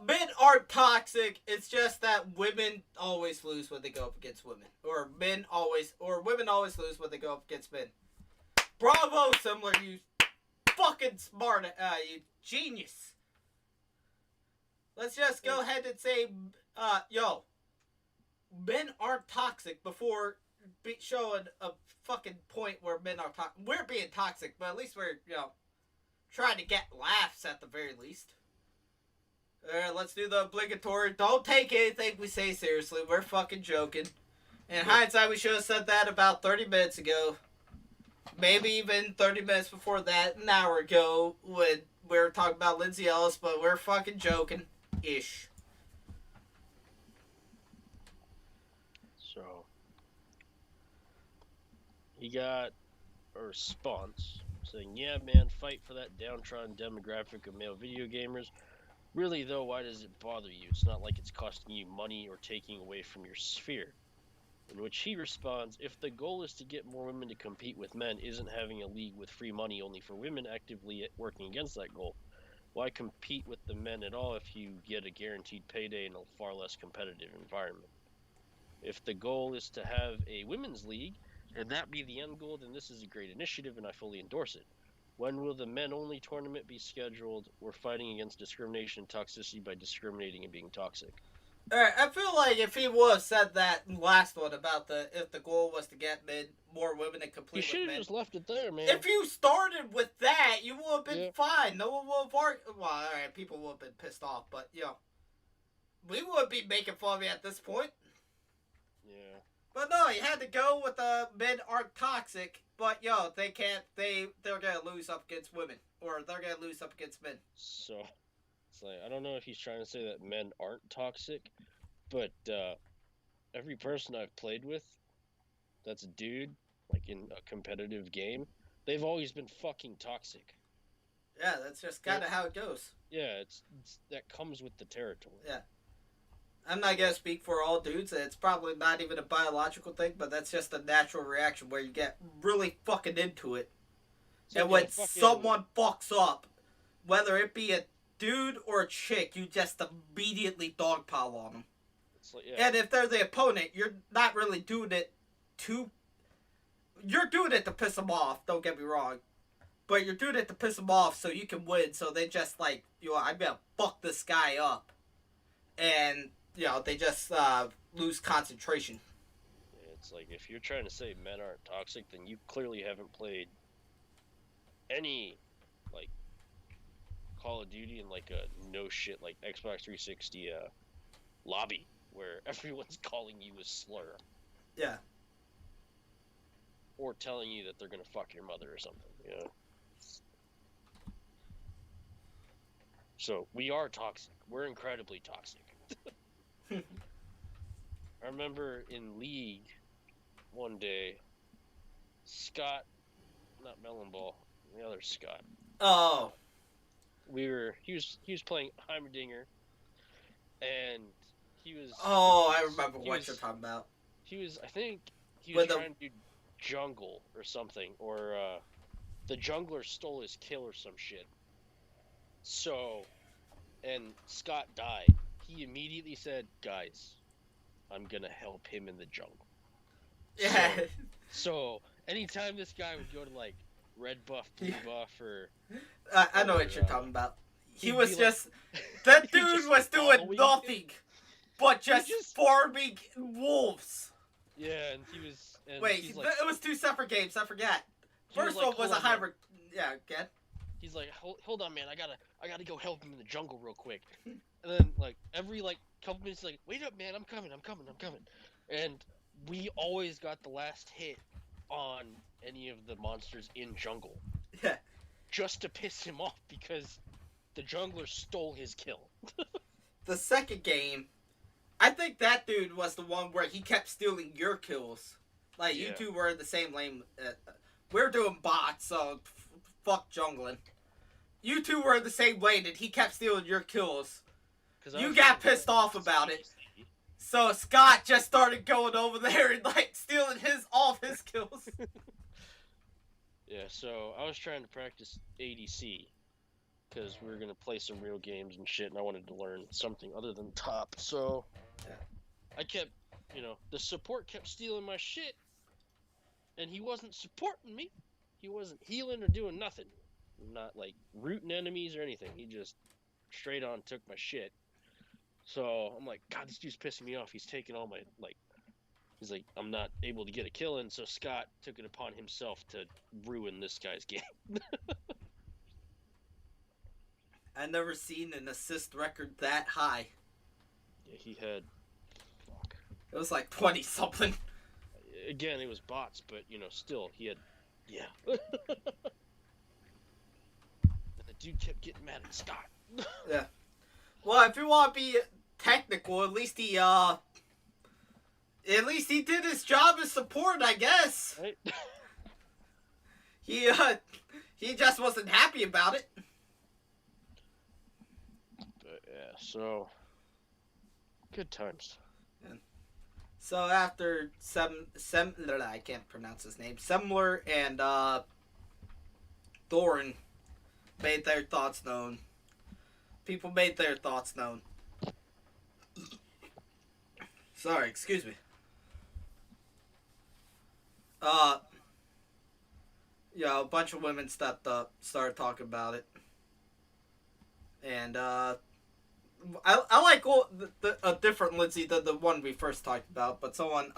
Men aren't toxic. It's just that women always lose when they go up against women. Or women always lose when they go up against men. Bravo, Semler, you fucking smart, you genius. Let's just go ahead and say, men aren't toxic before showing a fucking point where men are toxic. We're being toxic, but at least we're, trying to get laughs at the very least. Alright, let's do the obligatory. Don't take anything we say seriously. We're fucking joking. In hindsight, we should have said that about 30 minutes ago. Maybe even 30 minutes before that, an hour ago, when we were talking about Lindsay Ellis, but we're fucking joking. Ish. So, he got a response saying, yeah, man, fight for that downtrodden demographic of male video gamers. Really, though, why does it bother you? It's not like it's costing you money or taking away from your sphere. In which he responds, if the goal is to get more women to compete with men, isn't having a league with free money only for women actively working against that goal? Why compete with the men at all if you get a guaranteed payday in a far less competitive environment? If the goal is to have a women's league, and that be the end goal, then this is a great initiative and I fully endorse it. When will the men-only tournament be scheduled? We're fighting against discrimination and toxicity by discriminating and being toxic. Alright, I feel like if he would have said that last one about if the goal was to get more women to compete with men. You should have just left it there, man. If you started with that, you would have been fine. No one would have argued. Well, alright, people would have been pissed off, but, we wouldn't be making fun of you at this point. Yeah. But no, you had to go with the men aren't toxic, but, they can't, they're gonna lose up against women. Or they're gonna lose up against men. So... it's like, I don't know if he's trying to say that men aren't toxic, but every person I've played with that's a dude, like in a competitive game, they've always been fucking toxic. Yeah, that's just kind of how it goes. Yeah, it's that comes with the territory. Yeah. I'm not going to speak for all dudes. It's probably not even a biological thing, but that's just a natural reaction where you get really fucking into it. It's And like when a fucking... someone fucks up, whether it be a dude or a chick, you just immediately dogpile on them. It's like, yeah. And if they're the opponent, you're not really doing it to... You're doing it to piss them off, don't get me wrong. But you're doing it to piss them off so you can win, so they just like, you know, I'm gonna fuck this guy up. And, you know, they just lose concentration. It's like, if you're trying to say men aren't toxic, then you clearly haven't played any, like, Call of Duty in, like, a no-shit, like, Xbox 360 lobby, where everyone's calling you a slur. Yeah. Or telling you that they're gonna fuck your mother or something, you know? So, we are toxic. We're incredibly toxic. I remember in League, one day, Scott, not Melonball, the other Scott. Oh. He was playing Heimerdinger, and he was... Oh, I remember what you're talking about. I think, he was trying to do jungle or something, or, the jungler stole his kill or some shit. So, and Scott died. He immediately said, guys, I'm gonna help him in the jungle. Yeah. So anytime this guy would go to, like, red buff, blue buff, or... I know what you're talking about. He was just... That dude was doing nothing but just farming wolves. Yeah, and he was... And Wait, he's like, it was two separent games, I forget. First one was a hybrid... Yeah, again. He's like, hold on, man, I gotta go help him in the jungle real quick. And then, like, every, like, couple minutes, like, wait up, man, I'm coming. And we always got the last hit on any of the monsters in jungle. Yeah. Just to piss him off, because the jungler stole his kill. The second game, I think that dude was the one where he kept stealing your kills. Like, you two were in the same lane. We're doing bots, so fuck jungling. You two were in the same lane, and he kept stealing your kills. You got pissed off about it. So Scott just started going over there and, like, stealing all of his kills. Yeah, so I was trying to practice ADC, because we were going to play some real games and shit, and I wanted to learn something other than top. So I kept, the support kept stealing my shit, and he wasn't supporting me. He wasn't healing or doing nothing. Not, like, rooting enemies or anything. He just straight on took my shit. So I'm like, God, this dude's pissing me off. He's taking all my, like, he's like, I'm not able to get a kill in, so Scott took it upon himself to ruin this guy's game. I've never seen an assist record that high. Yeah, he had, fuck. It was like 20-something. Again, it was bots, but, still, he had, yeah. And the dude kept getting mad at Scott. Yeah. Well, if you want to be technical, at least he did his job as support, I guess. Right? He just wasn't happy about it. But yeah, so good times. Yeah. So after I can't pronounce his name, Semler and Thorin made their thoughts known. People made their thoughts known. Sorry, excuse me. A bunch of women stepped up, started talking about it. And, I like a different Lindsay than the one we first talked about, but someone,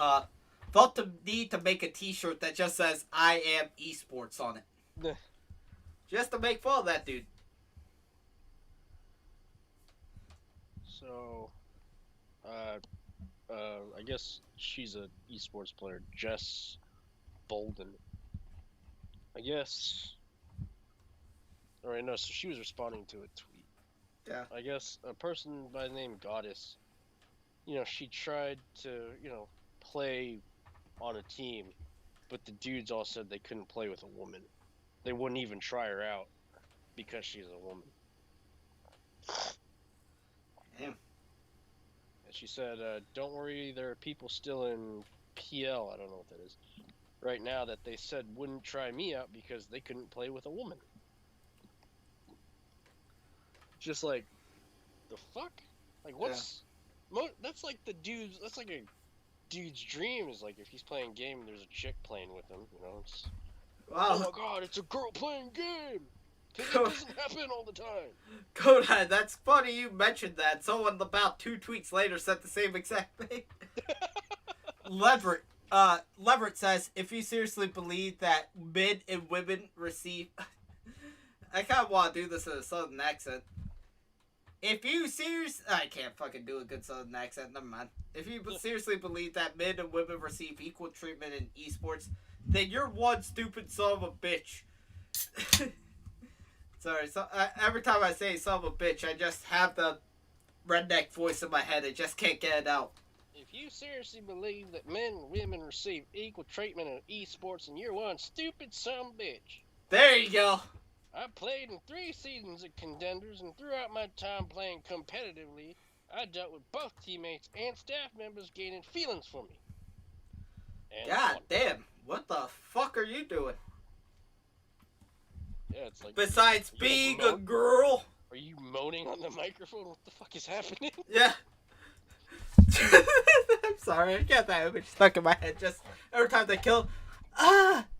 felt the need to make a t-shirt that just says, I am esports on it. Just to make fun of that dude. So, I guess she's a esports player, Jess Bolden. I guess. Alright, no, so she was responding to a tweet. Yeah. I guess a person by the name Goddess, she tried to, play on a team, but the dudes all said they couldn't play with a woman. They wouldn't even try her out because she's a woman. Damn. And she said, don't worry, there are people still in PL. I don't know what that is. right now that they said wouldn't try me out because they couldn't play with a woman. Just like, the fuck? Like, what's... Yeah. That's like the dude's... That's like a dude's dream, is like if he's playing a game and there's a chick playing with him, you know? It's, wow. Oh my god, it's a girl playing game! Because it doesn't happen all the time. Koda, that's funny you mentioned that. Someone about 2 tweets later said the same exact thing. Leverett says, if you seriously believe that men and women receive... I kind of want to do this in a southern accent. If you seriously... I can't fucking do a good southern accent, never mind. If you seriously believe that men and women receive equal treatment in esports, then you're one stupid son of a bitch. Sorry, so every time I say son of a bitch, I just have the redneck voice in my head. I just can't get it out. If you seriously believe that men and women receive equal treatment in esports, then you're one stupid son of a bitch. There you go. I played in 3 seasons of Contenders, and throughout my time playing competitively, I dealt with both teammates and staff members gaining feelings for me. And God damn, what the fuck are you doing? Yeah, it's like... Besides being a girl? Are you moaning on the microphone? What the fuck is happening? Yeah. I'm sorry, I got that image stuck in my head just every time they kill.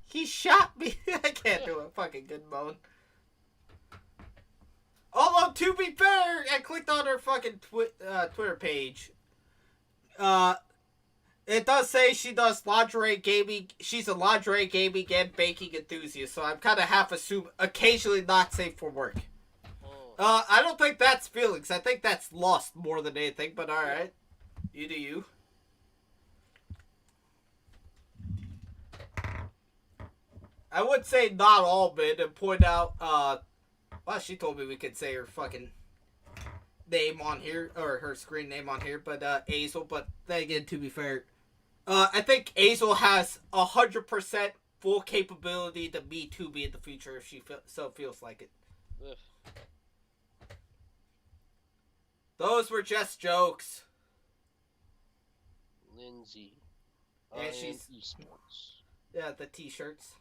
He shot me. I can't do a fucking good moan. Although, to be fair, I clicked on her fucking Twitter page. It does say she does lingerie gaming. She's a lingerie gaming and baking enthusiast, so I'm kind of half assume occasionally not safe for work. I don't think that's feelings. I think that's lust more than anything, but alright. You do you. I would say not all men and point out, well, she told me we could say her fucking name on here, or her screen name on here, but, Azel, but then again, to be fair, I think Azel has 100% full capability to be 2B in the future if she so feels like it. Ugh. Those were just jokes. Lindsay. Yeah, she's... esports. Yeah, the t-shirts.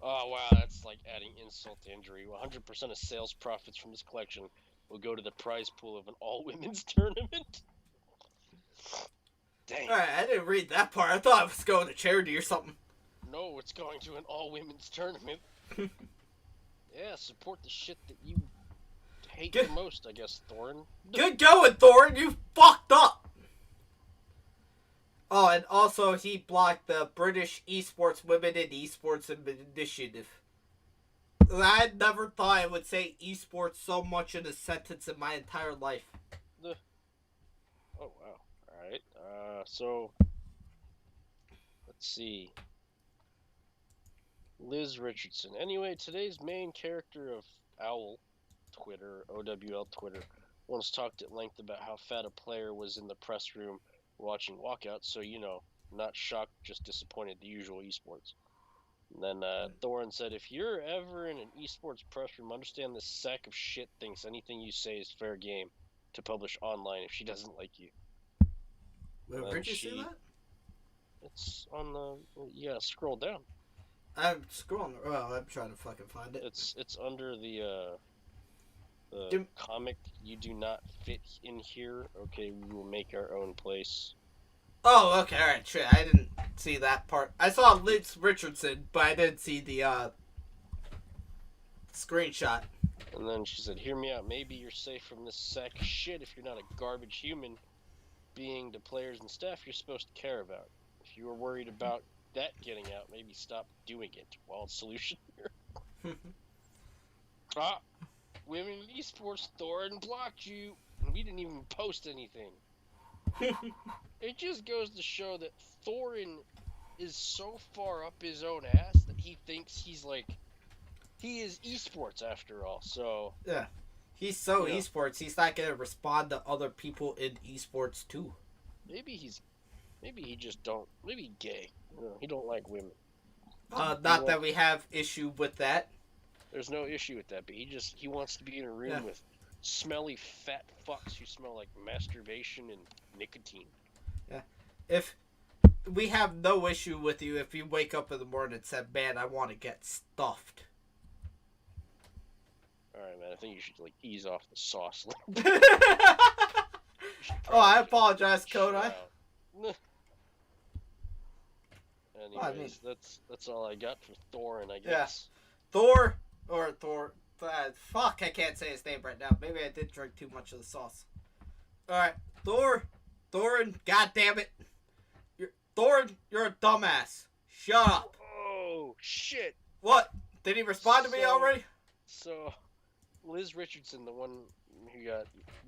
Oh, wow, that's like adding insult to injury. 100% of sales profits from this collection will go to the prize pool of an all-women's tournament. Dang. Alright, I didn't read that part. I thought it was going to charity or something. No, it's going to an all-women's tournament. Yeah, support the shit that you hate the most, I guess, Thorin. Good going, Thorin. You fucked up. Oh, and also he blocked the British Esports Women in Esports Initiative. I never thought I would say esports so much in a sentence in my entire life. Oh, wow. Alright, so... Let's see. Liz Richardson. Anyway, today's main character of OWL Twitter, OWL Twitter, once talked at length about how fat a player was in the press room watching walkouts, so, you know, not shocked, just disappointed, the usual esports. And then Thorin said, if you're ever in an esports press room, understand this sack of shit thinks anything you say is fair game to publish online if she doesn't like you. Where'd you see that? It's on the... Yeah, scroll down. I'm scrolling. Well, I'm trying to fucking find it. It's under the comic, you do not fit in here. Okay, we will make our own place. Oh, okay, alright, shit. I didn't see that part. I saw Liz Richardson, but I didn't see the screenshot. And then she said, hear me out. Maybe you're safe from this sack of shit if you're not a garbage human being the players and staff you're supposed to care about. If you were worried about that getting out, maybe stop doing it. Wild solution here. Women in esports, Thorin blocked you, and we didn't even post anything. It just goes to show that Thorin is so far up his own ass that he thinks he's like, he is esports after all, so... Yeah. He's so esports, he's not gonna respond to other people in esports too. Maybe he just don't, maybe gay. You know, he don't like women. Not that we have issue with that. There's no issue with that, but he wants to be in a room with smelly fat fucks who smell like masturbation and nicotine. Yeah. If we have no issue with you if you wake up in the morning and said, "Man, I want to get stuffed." All right, man. I think you should like ease off the sauce. Oh, I apologize, Kodai. Anyways, that's all I got for Thorin, I guess. Thor. Fuck, I can't say his name right now. Maybe I did drink too much of the sauce. Alright, Thorin, god damn it. Thorin, you're a dumbass. Shut up. Oh, shit. What? Did he respond to me already? So, Liz Richardson, the one who got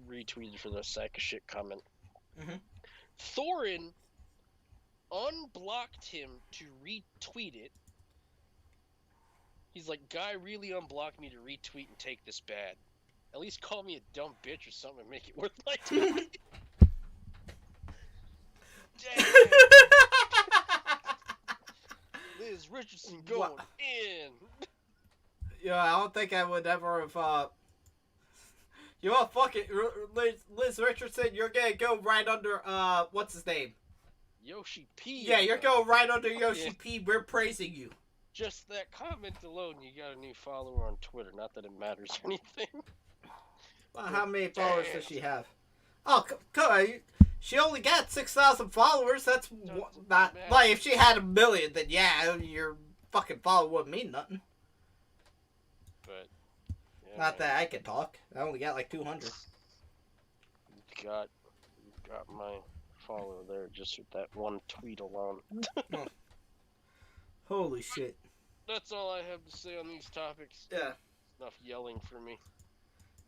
retweeted for the sack of shit comment. Mm-hmm. Thorin unblocked him to retweet it. He's like, guy really unblocked me to retweet and take this bad. At least call me a dumb bitch or something and make it worth my time. Damn. Liz Richardson going in. Yeah, I don't think I would ever have, you know, fuck it, Liz Richardson, you're gonna go right under, what's his name? Yoshi P. Yeah, you're going right under Yoshi P. We're praising you. Just that comment alone, you got a new follower on Twitter. Not that it matters or anything. Well, how many followers does she have? Oh, she only got 6,000 followers. That's not like if she had 1 million, then yeah, your fucking follower wouldn't mean nothing. But yeah, not that I can talk. I only got like 200. You got my follower there just with that one tweet alone. Holy shit. That's all I have to say on these topics. Yeah. Enough yelling for me.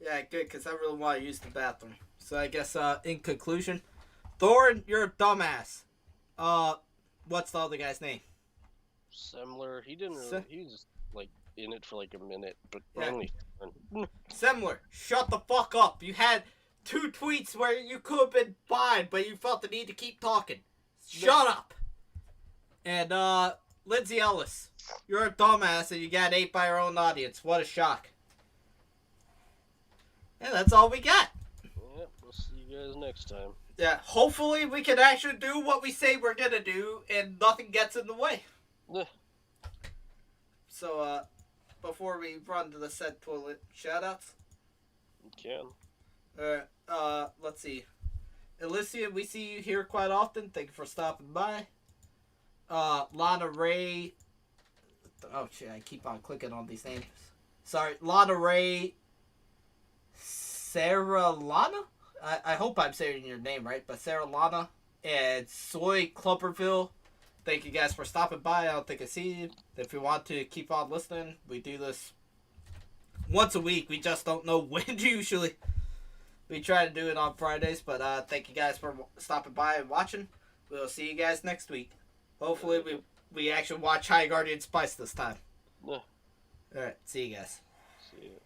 Yeah, good, because I really want to use the bathroom. So I guess, in conclusion, Thorin, you're a dumbass. What's the other guy's name? Semler. He didn't really, he was, like, in it for, like, a minute, but yeah. only... Semler, shut the fuck up. You had 2 tweets where you could have been fine, but you felt the need to keep talking. Shut up. And, Lindsay Ellis, you're a dumbass and you got ate by your own audience. What a shock. Yeah, that's all we got. Yeah, we'll see you guys next time. Yeah, hopefully we can actually do what we say we're gonna do and nothing gets in the way. Yeah. So, before we run to the said toilet, shoutouts? You can. Alright, let's see. Alicia, we see you here quite often. Thank you for stopping by. Lana Ray. Oh shit, I keep on clicking on these names. Sorry, Lana Ray. Sarah Lana? I hope I'm saying your name right, but Sarah Lana and Soy Clubberville. Thank you guys for stopping by. I don't think I see you. If you want to keep on listening, we do this once a week. We just don't know when usually. We try to do it on Fridays, but thank you guys for stopping by and watching. We'll see you guys next week. Hopefully we actually watch High Guardian Spice this time. Yeah. Alright, see you guys. See you.